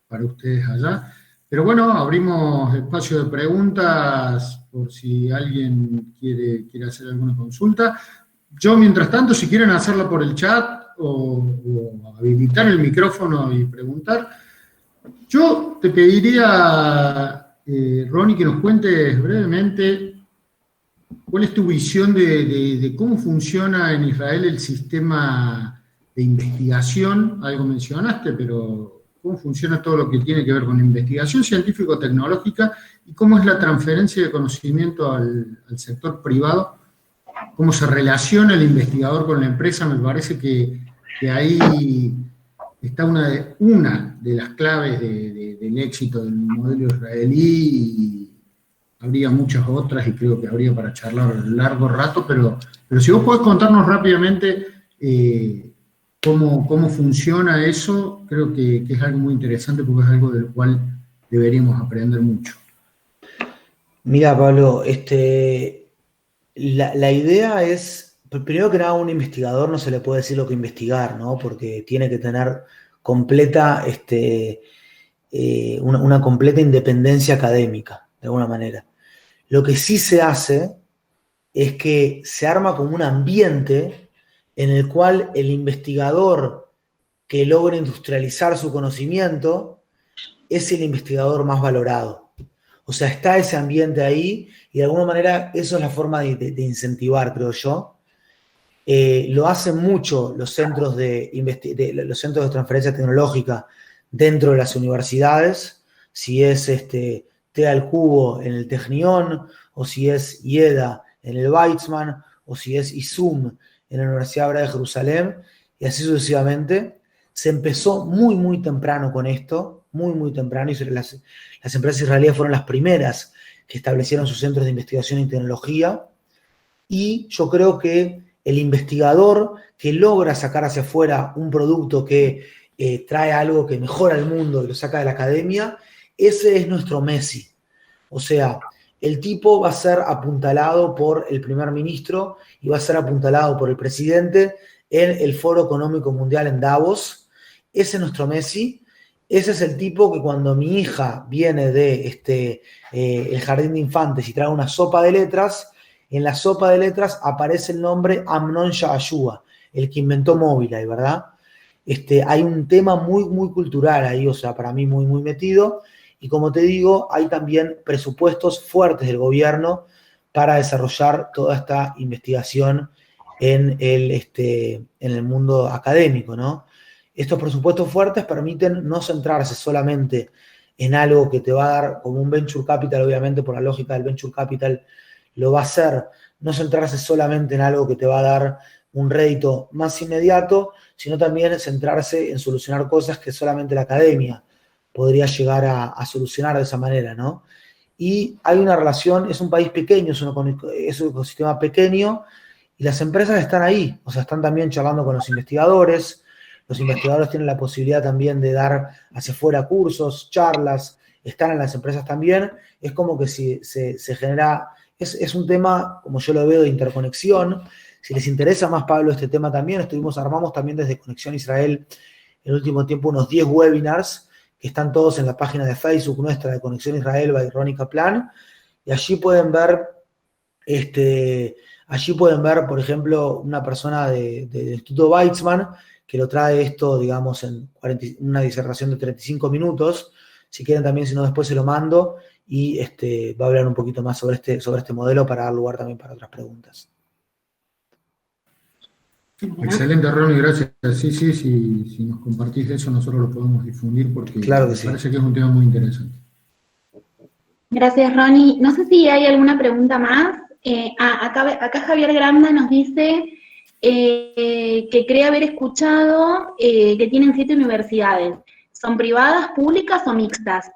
para ustedes allá. Pero bueno, abrimos espacio de preguntas por si alguien quiere hacer alguna consulta. Yo, mientras tanto, si quieren hacerla por el chat o habilitar el micrófono y preguntar, yo te pediría, Ronnie, que nos cuentes brevemente cuál es tu visión de cómo funciona en Israel el sistema de investigación. Algo mencionaste, pero cómo funciona todo lo que tiene que ver con la investigación científico-tecnológica y cómo es la transferencia de conocimiento al sector privado, cómo se relaciona el investigador con la empresa. Me parece que ahí está una de las claves del éxito del modelo israelí, y habría muchas otras y creo que habría para charlar largo rato, pero si vos podés contarnos rápidamente cómo funciona eso, creo que es algo muy interesante porque es algo del cual deberíamos aprender mucho. Mira, Pablo, la idea es, primero que nada, a un investigador no se le puede decir lo que investigar, ¿no? Porque tiene que tener una completa independencia académica, de alguna manera. Lo que sí se hace es que se arma como un ambiente en el cual el investigador que logra industrializar su conocimiento es el investigador más valorado. O sea, está ese ambiente ahí y de alguna manera eso es la forma de incentivar, creo yo. Lo hacen mucho los centros de transferencia tecnológica dentro de las universidades, si es TEA al Cubo en el Technion, o si es IEDA en el Weizmann, o si es ISUM en la Universidad Hebrea de Jerusalén, y así sucesivamente. Se empezó muy, muy temprano con esto, muy, muy temprano, y las empresas israelíes fueron las primeras que establecieron sus centros de investigación en tecnología, y yo creo que el investigador que logra sacar hacia afuera un producto que trae algo que mejora el mundo y lo saca de la academia, ese es nuestro Messi. O sea, el tipo va a ser apuntalado por el primer ministro y va a ser apuntalado por el presidente en el Foro Económico Mundial en Davos. Ese es nuestro Messi, ese es el tipo que cuando mi hija viene de el jardín de infantes y trae una sopa de letras, en la sopa de letras aparece el nombre Amnon Shashua, el que inventó Mobileye, ¿verdad? Hay un tema muy, muy cultural ahí, o sea, para mí muy, muy metido. Y como te digo, hay también presupuestos fuertes del gobierno para desarrollar toda esta investigación en el mundo académico, ¿no? Estos presupuestos fuertes permiten no centrarse solamente en algo que te va a dar como un venture capital, obviamente por la lógica del venture capital lo va a hacer, no centrarse solamente en algo que te va a dar un rédito más inmediato, sino también centrarse en solucionar cosas que solamente la academia podría llegar a solucionar de esa manera, ¿no? Y hay una relación, es un país pequeño, es un ecosistema pequeño, y las empresas están ahí, o sea, están también charlando con los investigadores tienen la posibilidad también de dar hacia afuera cursos, charlas, están en las empresas también, es como que si se genera, es un tema, como yo lo veo, de interconexión. Si les interesa más, Pablo, este tema también, armamos también desde Conexión Israel en el último tiempo unos 10 webinars que están todos en la página de Facebook nuestra de Conexión Israel by Ronnie Kaplan, y allí pueden ver, por ejemplo, una persona del Instituto Weizmann que lo trae esto, digamos, en una disertación de 35 minutos. Si quieren también, si no, después se lo mando y va a hablar un poquito más sobre este modelo para dar lugar también para otras preguntas. Excelente, Ronnie, gracias. Sí, si nos compartís eso, nosotros lo podemos difundir porque claro que me parece que es un tema muy interesante. Gracias, Ronnie. No sé si hay alguna pregunta más. Acá Javier Granda nos dice que cree haber escuchado que tienen 7 universidades. ¿Son privadas, públicas o mixtas?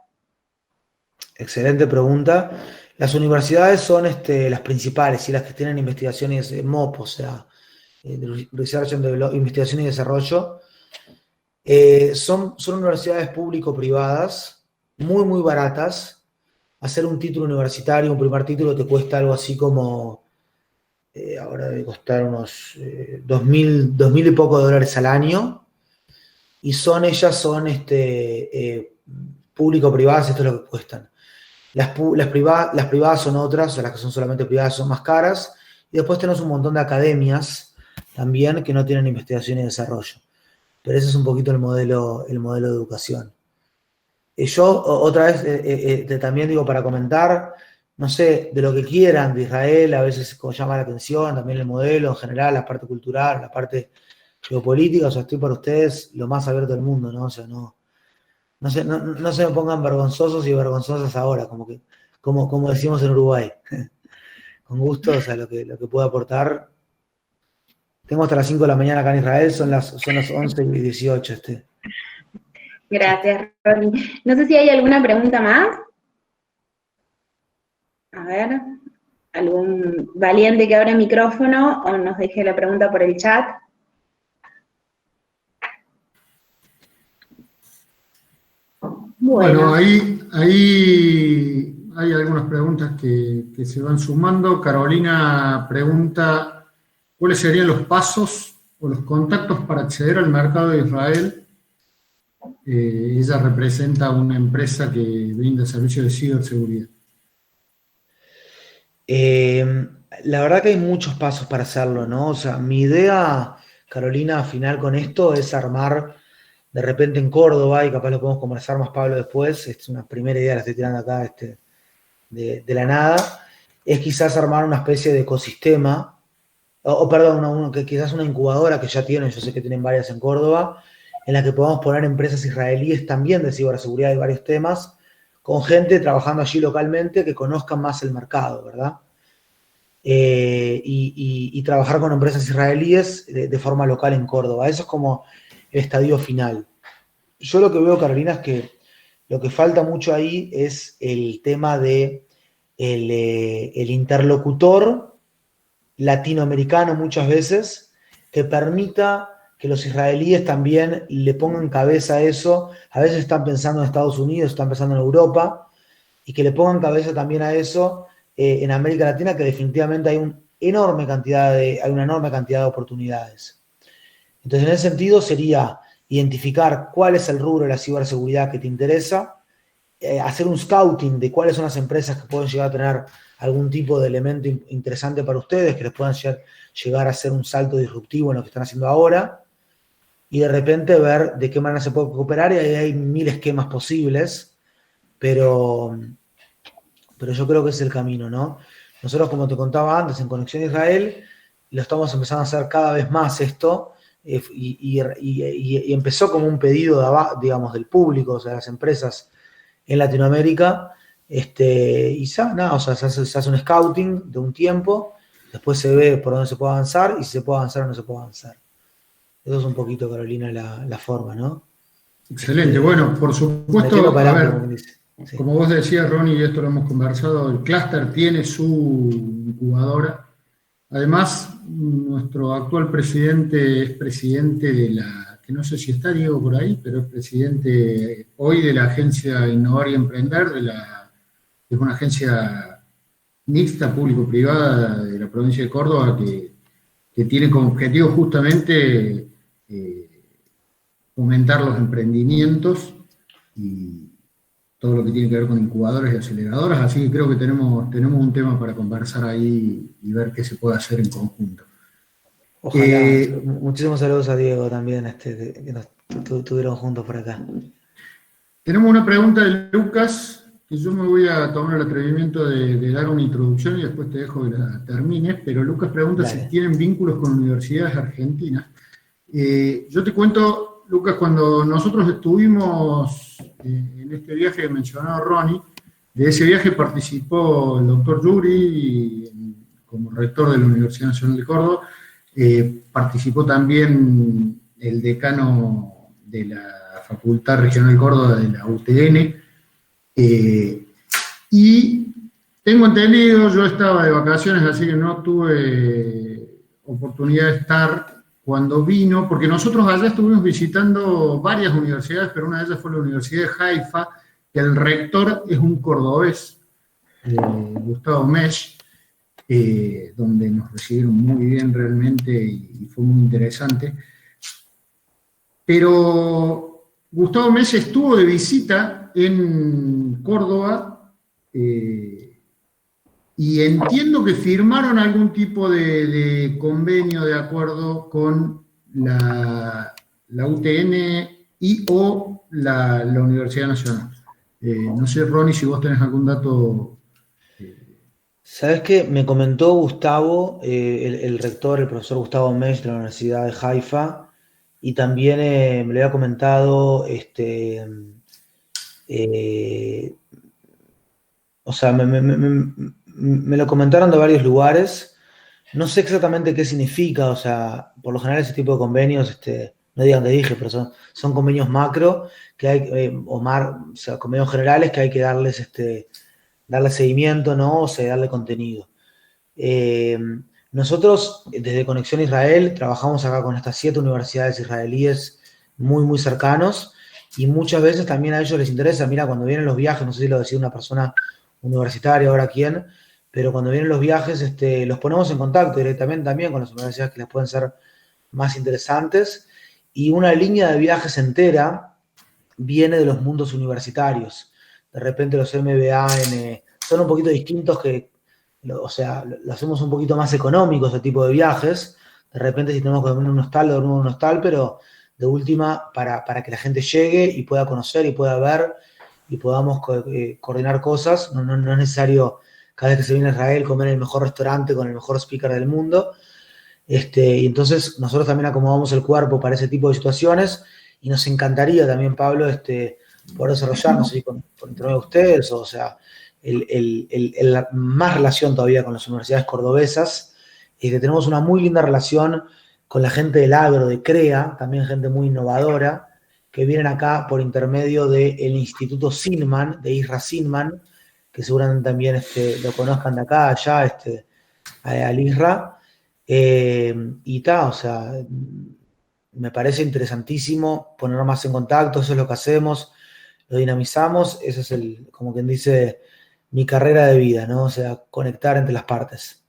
Excelente pregunta. Las universidades son las principales y las que tienen investigaciones MOP, o sea, Research and Investigación y Desarrollo. Son universidades público-privadas, muy, muy baratas. Hacer un título universitario, un primer título, te cuesta algo así como, ahora debe costar unos 2.000 y poco $2 al año. Y ellas son público-privadas, esto es lo que cuestan. Las privadas son otras, o sea, las que son solamente privadas son más caras. Y después tenemos un montón de academias también que no tienen investigación y desarrollo. Pero ese es un poquito el modelo de educación. Yo, otra vez, también digo para comentar, no sé, de lo que quieran de Israel, a veces llama la atención, también el modelo en general, la parte cultural, la parte geopolítica, o sea, estoy para ustedes lo más abierto del mundo, ¿no? O sea, no se me pongan vergonzosos y vergonzosas ahora, como decimos en Uruguay. Con gusto, o sea, lo que puedo aportar. Tengo hasta las 5 de la mañana acá en Israel, son las 11:18. Gracias, Ronnie. No sé si hay alguna pregunta más. A ver, algún valiente que abra el micrófono o nos deje la pregunta por el chat. Bueno, ahí hay algunas preguntas que se van sumando. Carolina pregunta, ¿cuáles serían los pasos o los contactos para acceder al mercado de Israel? Ella representa una empresa que brinda servicios de ciberseguridad. La verdad que hay muchos pasos para hacerlo, ¿no? O sea, mi idea, Carolina, final con esto es armar de repente en Córdoba, y capaz lo podemos conversar más, Pablo, después, es una primera idea, la estoy tirando acá de la nada, es quizás armar una especie de ecosistema, que quizás una incubadora que ya tienen, yo sé que tienen varias en Córdoba, en la que podamos poner empresas israelíes también de ciberseguridad y varios temas, con gente trabajando allí localmente que conozcan más el mercado, ¿verdad? Y trabajar con empresas israelíes de forma local en Córdoba. Eso es como el estadio final. Yo lo que veo, Carolina, es que lo que falta mucho ahí es el tema de el interlocutor latinoamericano muchas veces que permita que los israelíes también le pongan cabeza a eso. A veces están pensando en Estados Unidos, están pensando en Europa, y que le pongan cabeza también a eso en América Latina, que definitivamente hay una enorme cantidad de oportunidades. Entonces, en ese sentido sería identificar cuál es el rubro de la ciberseguridad que te interesa, hacer un scouting de cuáles son las empresas que pueden llegar a tener algún tipo de elemento interesante para ustedes, que les puedan llegar a hacer un salto disruptivo en lo que están haciendo ahora, y de repente ver de qué manera se puede cooperar, y ahí hay 1000 esquemas posibles, pero yo creo que es el camino, ¿no? Nosotros, como te contaba antes, en Conexión Israel, lo estamos empezando a hacer cada vez más esto, y empezó como un pedido, digamos, del público, o sea, las empresas en Latinoamérica, y nada, o sea, se hace un scouting de un tiempo, después se ve por dónde se puede avanzar, y si se puede avanzar o no se puede avanzar. Eso es un poquito, Carolina, la forma, ¿no? Excelente, bueno, por supuesto, a ver, sí. Como vos decías, Ronnie, y esto lo hemos conversado, el clúster tiene su incubadora. Además, nuestro actual presidente es presidente de la, que no sé si está Diego por ahí, pero es presidente hoy de la agencia Innovar y Emprender, es una agencia mixta, público-privada de la provincia de Córdoba, que tiene como objetivo justamente fomentar los emprendimientos y todo lo que tiene que ver con incubadores y aceleradoras, así que creo que tenemos un tema para conversar ahí y ver qué se puede hacer en conjunto. Ojalá. Muchísimos saludos a Diego también, que nos tuvieron juntos por acá. Tenemos una pregunta de Lucas, que yo me voy a tomar el atrevimiento de dar una introducción y después te dejo que la termines, pero Lucas pregunta si tienen vínculos con universidades argentinas. Yo te cuento, Lucas, cuando nosotros estuvimos en este viaje que mencionaba Ronnie, de ese viaje participó el doctor Yuri como rector de la Universidad Nacional de Córdoba, participó también el decano de la Facultad Regional Córdoba de la UTN, y tengo entendido, yo estaba de vacaciones, así que no tuve oportunidad de estar cuando vino, porque nosotros allá estuvimos visitando varias universidades, pero una de ellas fue la Universidad de Haifa, que el rector es un cordobés, Gustavo Mesch, donde nos recibieron muy bien realmente y fue muy interesante. Pero Gustavo Mesch estuvo de visita en Córdoba, y entiendo que firmaron algún tipo de convenio, de acuerdo con la UTN y o la Universidad Nacional. No sé, Ronnie, si vos tenés algún dato. ¿Sabes qué? Me comentó Gustavo, el rector, el profesor Gustavo Mesch de la Universidad de Haifa, y también me lo había comentado, o sea, me lo comentaron de varios lugares. No sé exactamente qué significa, o sea, por lo general ese tipo de convenios, no digan que dije, pero son convenios macro, que hay, o sea, convenios generales que hay que darles seguimiento, ¿no? O sea, darle contenido. Nosotros, desde Conexión Israel, trabajamos acá con estas 7 universidades israelíes muy, muy cercanos, y muchas veces también a ellos les interesa. Mira, cuando vienen los viajes, no sé si lo decía una persona universitaria, ahora quién, pero cuando vienen los viajes, los ponemos en contacto directamente también con las universidades que les pueden ser más interesantes, y una línea de viajes entera viene de los mundos universitarios. De repente los MBA son un poquito distintos, o sea, lo hacemos un poquito más económicos, ese tipo de viajes. De repente, si tenemos que dormir en un hostal, dormimos en un hostal, pero de última, para que la gente llegue y pueda conocer y pueda ver y podamos coordinar cosas. No es necesario cada vez que se viene a Israel comer en el mejor restaurante con el mejor speaker del mundo. Y entonces nosotros también acomodamos el cuerpo para ese tipo de situaciones, y nos encantaría también, Pablo, poder desarrollar, no sé si por intermedio de ustedes, o sea, más relación todavía con las universidades cordobesas, y que tenemos una muy linda relación con la gente del agro, de CREA, también gente muy innovadora, que vienen acá por intermedio del Instituto Sinman, de Isra Sinman, que seguramente también lo conozcan de acá, allá, al Isra, y tal, o sea, me parece interesantísimo ponernos más en contacto. Eso es lo que hacemos, lo dinamizamos, ese es como quien dice, mi carrera de vida, ¿no? O sea, conectar entre las partes.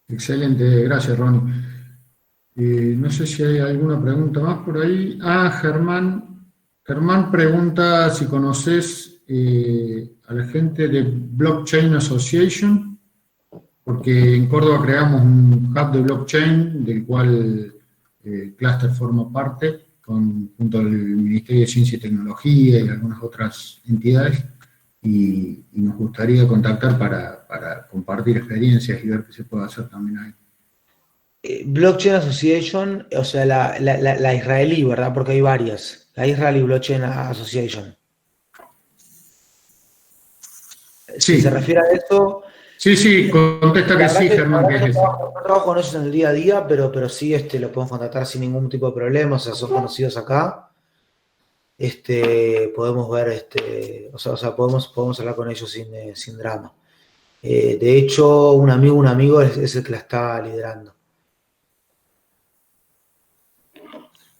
Excelente, gracias, Ronnie. No sé si hay alguna pregunta más por ahí. Germán. Germán pregunta si conoces a la gente de Blockchain Association, porque en Córdoba creamos un hub de blockchain, del cual Cluster forma parte, junto al Ministerio de Ciencia y Tecnología y algunas otras entidades, y nos gustaría contactar para compartir experiencias y ver qué se puede hacer también ahí. Blockchain Association, o sea, la israelí, ¿verdad? Porque hay varias. La Israeli Blockchain Association. Si Sí. se refiere a eso... Sí, contesta que sí, Germán, que es ese. No trabajo con ellos en el día a día, pero sí lo podemos contactar sin ningún tipo de problema, o sea, son conocidos acá. Podemos ver, o sea, podemos hablar con ellos sin drama. De hecho, un amigo es el que la está liderando.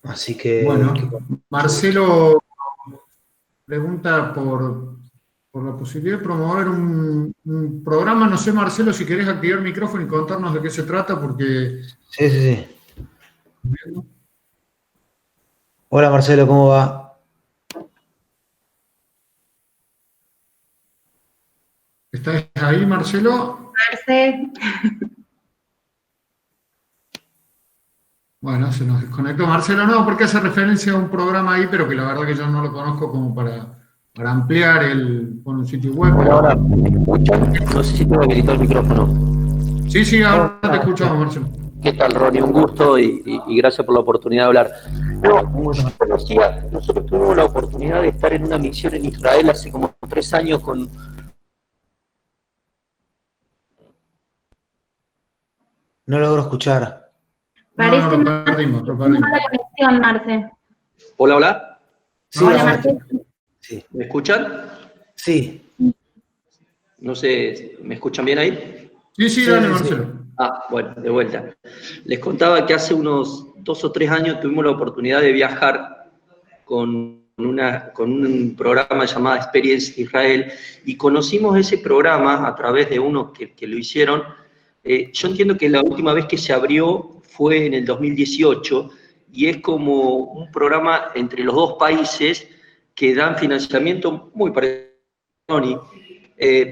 Así que... Bueno, Marcelo pregunta por la posibilidad de promover un programa. No sé, Marcelo, si querés activar el micrófono y contarnos de qué se trata, porque... Sí. Hola, Marcelo, ¿cómo va? ¿Estás ahí, Marcelo? Marce. Bueno, se nos desconectó. Marcelo no, porque hace referencia a un programa ahí, pero que la verdad que yo no lo conozco como para ampliar el sitio web. Ahora, ¿me escuchan? No sé si tengo habilitado el micrófono. Sí, ahora te escuchamos, Marcelo. ¿Qué tal, Ronnie? Un gusto y gracias por la oportunidad de hablar. Nosotros tuvimos la oportunidad de estar en una misión en Israel hace como 3 años con... No logro escuchar. Parece lo perdimos. mala conexión, Marce. Hola. Sí, Hola, Marce. Sí. ¿Me escuchan? Sí. No sé, ¿me escuchan bien ahí? Sí, dale, Marcelo. Bueno, de vuelta. Les contaba que hace unos 2 o 3 años tuvimos la oportunidad de viajar con un programa llamado Experience Israel, y conocimos ese programa a través de uno que lo hicieron. Yo entiendo que la última vez que se abrió fue en el 2018, y es como un programa entre los dos países que dan financiamiento muy parecido a Sony,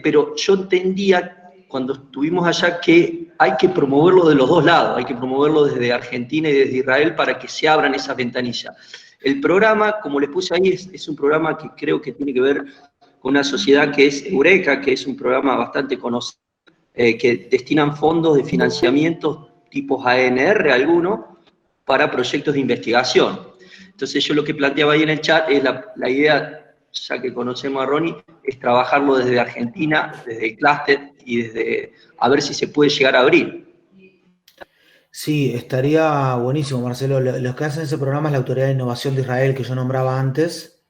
pero yo entendía cuando estuvimos allá que hay que promoverlo de los dos lados, hay que promoverlo desde Argentina y desde Israel para que se abran esas ventanillas. El programa, como les puse ahí, es un programa que creo que tiene que ver con una sociedad que es Eureka, que es un programa bastante conocido, que destinan fondos de financiamiento tipos ANR, algunos, para proyectos de investigación. Entonces yo lo que planteaba ahí en el chat es la idea, ya que conocemos a Ronnie, es trabajarlo desde Argentina, desde el clúster, y desde a ver si se puede llegar a abrir. Sí, estaría buenísimo, Marcelo. Los que hacen ese programa es la Autoridad de Innovación de Israel, que yo nombraba antes.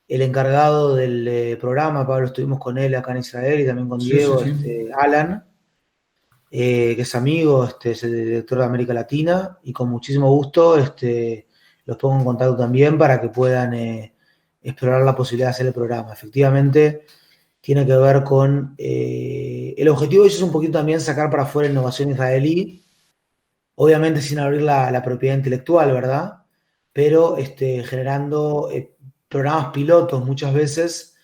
El encargado del programa, Pablo, estuvimos con él acá en Israel y también con Diego, Sí. Alan, que es amigo, es el director de América Latina, y con muchísimo gusto los pongo en contacto también para que puedan explorar la posibilidad de hacer el programa. Efectivamente, tiene que ver con... el objetivo de ellos es un poquito también sacar para afuera innovación israelí, obviamente sin abrir la propiedad intelectual, ¿verdad? Pero generando programas pilotos muchas veces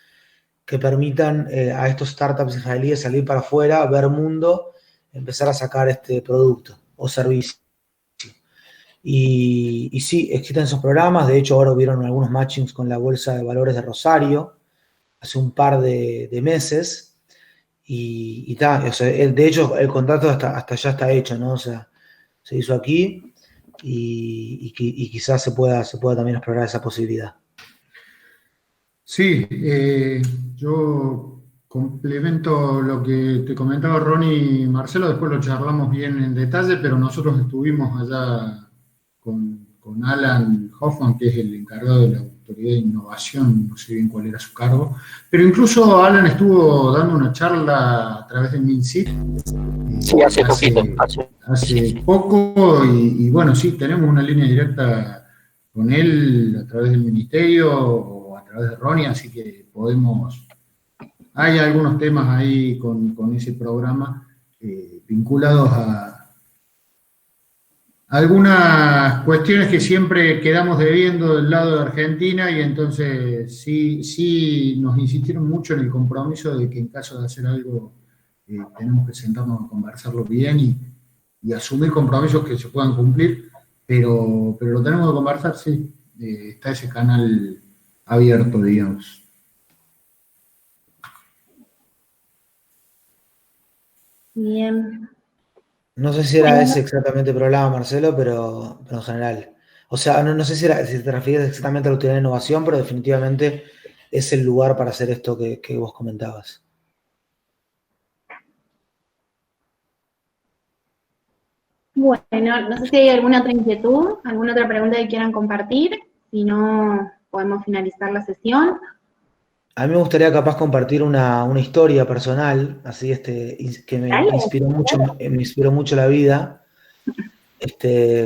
que permitan a estos startups israelíes salir para afuera, ver mundo, empezar a sacar este producto o servicio. Y sí, existen esos programas. De hecho, ahora hubieron algunos matchings con la Bolsa de Valores de Rosario hace un par de meses. Y o sea, de hecho, el contrato hasta ya está hecho, ¿no? O sea, se hizo aquí y quizás se pueda también explorar esa posibilidad. Sí, yo complemento lo que te comentaba Ronnie y Marcelo, después lo charlamos bien en detalle, pero nosotros estuvimos allá con Alan Hoffman, que es el encargado de la Autoridad de Innovación, no sé bien cuál era su cargo, pero incluso Alan estuvo dando una charla a través de MinSit. Sí, hace poquito. Hace poco, y bueno, sí, tenemos una línea directa con él a través del ministerio, de Ronnie, así que hay algunos temas ahí con ese programa vinculados a algunas cuestiones que siempre quedamos debiendo del lado de Argentina y entonces sí nos insistieron mucho en el compromiso de que en caso de hacer algo tenemos que sentarnos a conversarlo bien y asumir compromisos que se puedan cumplir, pero lo tenemos que conversar, sí. Está ese canal abierto, digamos. Bien. No sé si era ese exactamente el programa, Marcelo, pero en general. O sea, no sé si te refieres exactamente a la utilidad de innovación, pero definitivamente es el lugar para hacer esto que vos comentabas. Bueno, no sé si hay alguna otra inquietud, alguna otra pregunta que quieran compartir. Si no, podemos finalizar la sesión. A mí me gustaría capaz compartir una historia personal, así que Dale. me inspiró mucho la vida,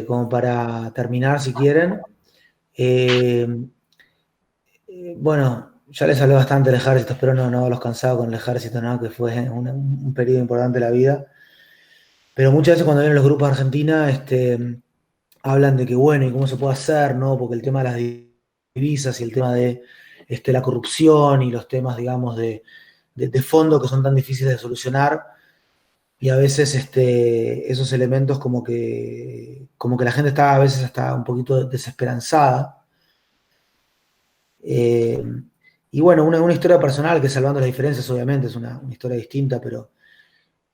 como para terminar, si quieren. Eh, bueno, ya les hablé bastante del ejército, espero no haberlos cansado con el ejército, ¿no? Que fue un periodo importante de la vida. Pero muchas veces cuando vienen los grupos de Argentina, hablan de que bueno, y cómo se puede hacer, ¿no? Porque el tema de las divisas y el tema de la corrupción y los temas, digamos, de fondo que son tan difíciles de solucionar, y a veces esos elementos como que la gente está a veces hasta un poquito desesperanzada. Y bueno, una historia personal que, salvando las diferencias, obviamente es una historia distinta, pero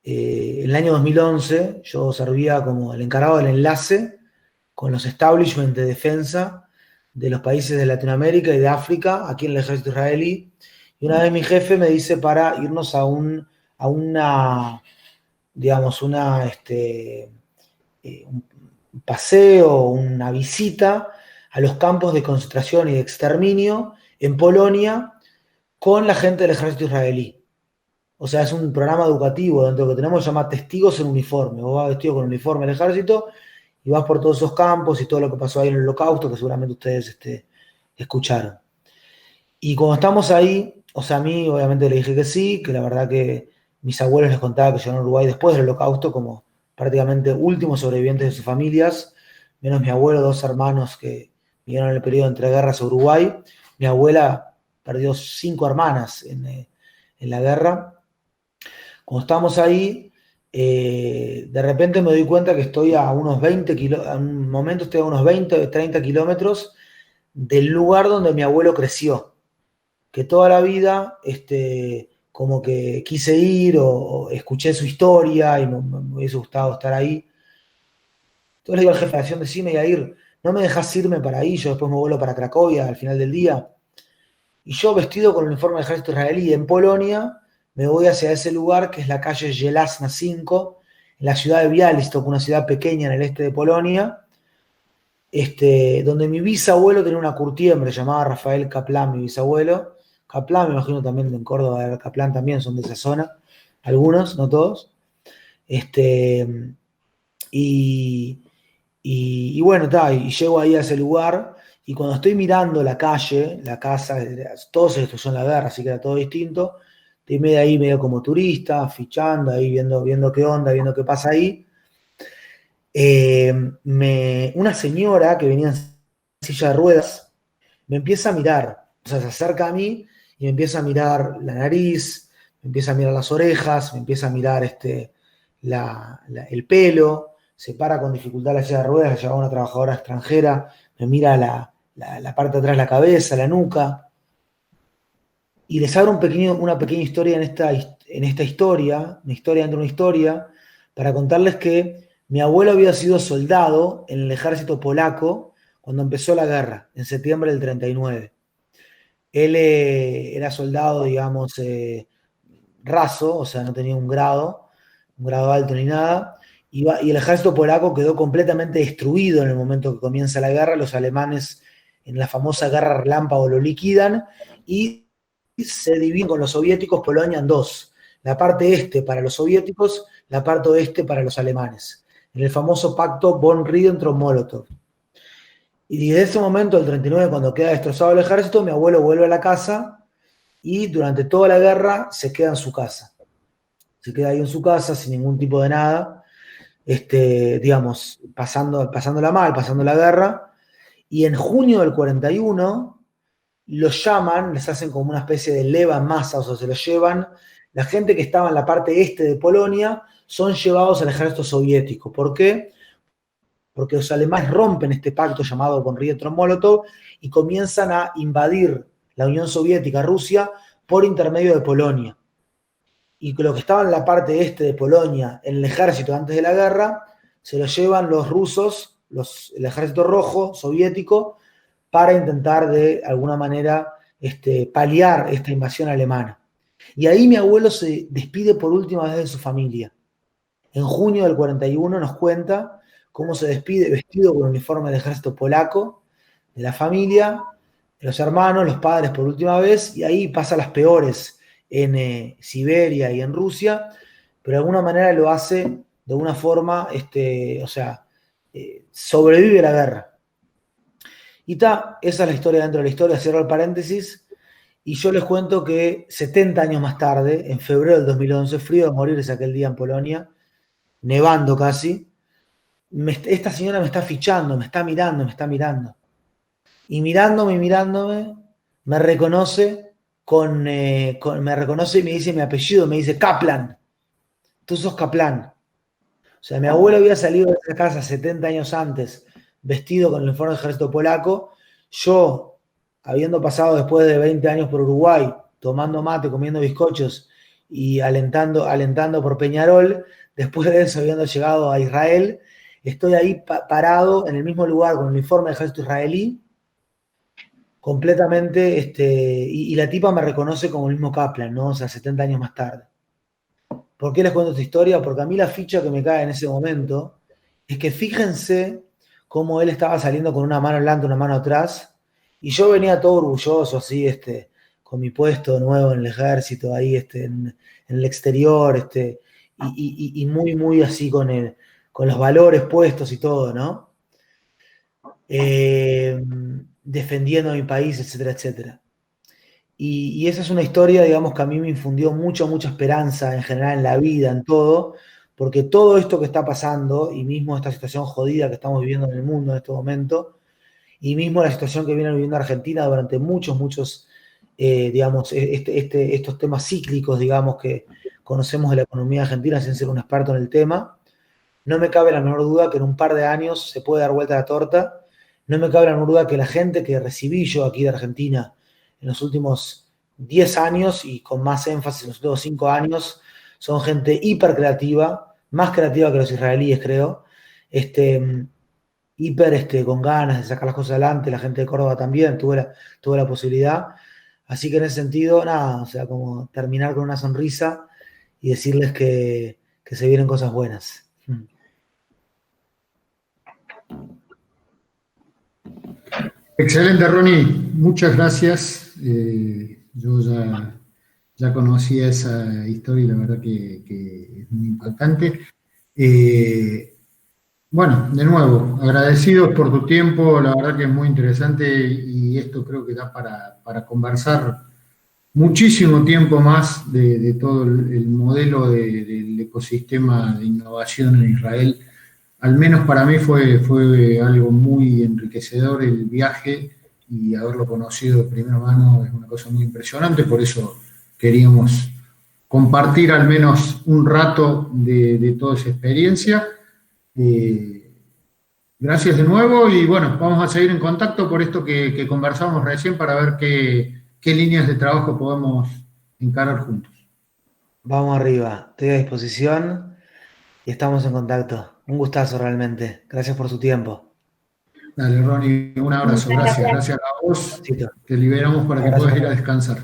en el año 2011 yo servía como el encargado del enlace con los establishments de defensa de los países de Latinoamérica y de África, aquí en el ejército israelí. Y una vez mi jefe me dice para irnos a una, digamos, un paseo, una visita a los campos de concentración y de exterminio en Polonia con la gente del ejército israelí. O sea, es un programa educativo dentro de lo que tenemos, se llama Testigos en Uniforme. Vos vas vestido con el uniforme del ejército y vas por todos esos campos y todo lo que pasó ahí en el Holocausto, que seguramente ustedes escucharon. Y cuando estamos ahí, o sea, a mí obviamente le dije que sí, que la verdad que mis abuelos les contaba que llegaron a Uruguay después del Holocausto como prácticamente últimos sobrevivientes de sus familias, menos mi abuelo, 2 hermanos que vinieron en el periodo entre guerras a Uruguay. Mi abuela perdió 5 hermanas en la guerra. Cuando estábamos ahí, de repente me doy cuenta que estoy a unos 20 kilómetros, en un momento estoy a unos 20, 30 kilómetros del lugar donde mi abuelo creció, que toda la vida como que quise ir o escuché su historia y me hubiese gustado estar ahí. Entonces le digo al jefe de acción, decime, Yair, ¿no me dejas irme para ahí? Yo después me vuelo para Cracovia al final del día. Y yo, vestido con el uniforme del ejército israelí en Polonia, me voy hacia ese lugar que es la calle Jelasna 5, en la ciudad de Białystok, una ciudad pequeña en el este de Polonia, donde mi bisabuelo tenía una curtiembre llamada Rafael Kaplan, mi bisabuelo. Kaplan, me imagino también en Córdoba, Kaplan también son de esa zona, algunos, no todos. Y bueno, y llego ahí a ese lugar, y cuando estoy mirando la calle, la casa, todo se destruyó en la guerra, así que era todo distinto. Estoy medio ahí, medio como turista, fichando ahí, viendo qué onda, viendo qué pasa ahí. Una señora que venía en silla de ruedas me empieza a mirar, o sea, se acerca a mí y me empieza a mirar la nariz, me empieza a mirar las orejas, me empieza a mirar el pelo, se para con dificultad la silla de ruedas, la llevaba una trabajadora extranjera, me mira la parte de atrás de la cabeza, la nuca, y les abro una pequeña historia en esta historia, una historia dentro de una historia, para contarles que mi abuelo había sido soldado en el ejército polaco cuando empezó la guerra, en septiembre del 39. Él era soldado, digamos, raso, o sea, no tenía un grado alto ni nada, y el ejército polaco quedó completamente destruido en el momento que comienza la guerra. Los alemanes en la famosa guerra relámpago lo liquidan y se dividen con los soviéticos Polonia en 2. La parte este para los soviéticos, la parte oeste para los alemanes, en el famoso pacto von Ribbentrop-Molotov. Y desde ese momento, el 39, cuando queda destrozado el ejército, mi abuelo vuelve a la casa y durante toda la guerra se queda en su casa. Se queda ahí en su casa sin ningún tipo de nada. digamos, pasándola mal, pasando la guerra, y en junio del 41 los llaman, les hacen como una especie de leva en masa, o sea, se los llevan, la gente que estaba en la parte este de Polonia son llevados al ejército soviético. ¿Por qué? Porque los alemanes rompen este pacto llamado con Ribbentrop-Molotov y comienzan a invadir la Unión Soviética, Rusia, por intermedio de Polonia. Y lo que estaba en la parte este de Polonia, en el ejército antes de la guerra, se lo llevan los rusos, el ejército rojo soviético, para intentar de alguna manera paliar esta invasión alemana. Y ahí mi abuelo se despide por última vez de su familia. En junio del 41 nos cuenta cómo se despide vestido con el uniforme del ejército polaco, de la familia, de los hermanos, los padres por última vez, y ahí pasa las peores en Siberia y en Rusia, pero de alguna manera lo hace de una forma, sobrevive la guerra. Y esa es la historia dentro de la historia, cierro el paréntesis, y yo les cuento que 70 años más tarde, en febrero del 2011, frío de morirse aquel día en Polonia, nevando casi, esta señora me está fichando, me está mirando, y mirándome, me reconoce me reconoce y me dice mi apellido, me dice Kaplan, tú sos Kaplan. O sea, mi abuelo había salido de esa casa 70 años antes, vestido con el uniforme del ejército polaco. Yo, habiendo pasado después de 20 años por Uruguay, tomando mate, comiendo bizcochos y alentando por Peñarol, después de eso, habiendo llegado a Israel, estoy ahí parado en el mismo lugar con el uniforme del ejército israelí, completamente, y la tipa me reconoce como el mismo Kaplan, ¿no? O sea, 70 años más tarde. ¿Por qué les cuento esta historia? Porque a mí la ficha que me cae en ese momento es que fíjense cómo él estaba saliendo con una mano adelante, una mano atrás, y yo venía todo orgulloso, así, con mi puesto nuevo en el ejército, ahí, en el exterior, y muy, muy así con los valores puestos y todo, ¿no? Defendiendo a mi país, etcétera, etcétera. Y esa es una historia, digamos, que a mí me infundió mucha esperanza en general en la vida, en todo, porque todo esto que está pasando, y mismo esta situación jodida que estamos viviendo en el mundo en este momento, y mismo la situación que viene viviendo Argentina durante muchos, digamos, estos temas cíclicos, digamos, que conocemos de la economía argentina sin ser un experto en el tema, no me cabe la menor duda que en un par de años se puede dar vuelta la torta. No me cabe la menor duda que la gente que recibí yo aquí de Argentina en los últimos 10 años y con más énfasis en los últimos 5 años son gente hiper creativa, más creativa que los israelíes, creo, con ganas de sacar las cosas adelante. La gente de Córdoba también tuve la posibilidad. Así que en ese sentido, nada, o sea, como terminar con una sonrisa y decirles que se vienen cosas buenas. Excelente, Ronnie, muchas gracias. Yo ya conocía esa historia y la verdad que es muy impactante. Bueno, de nuevo, agradecidos por tu tiempo, la verdad que es muy interesante y esto creo que da para conversar muchísimo tiempo más de todo el modelo del ecosistema de innovación en Israel. Al menos para mí fue algo muy enriquecedor el viaje y haberlo conocido de primera mano es una cosa muy impresionante, por eso queríamos compartir al menos un rato de toda esa experiencia. Gracias de nuevo y bueno, vamos a seguir en contacto por esto que conversamos recién para ver qué líneas de trabajo podemos encarar juntos. Vamos arriba, estoy a disposición y estamos en contacto. Un gustazo realmente. Gracias por su tiempo. Dale, Ronnie, un abrazo. Gracias a vos. Te liberamos para que puedas ir a descansar.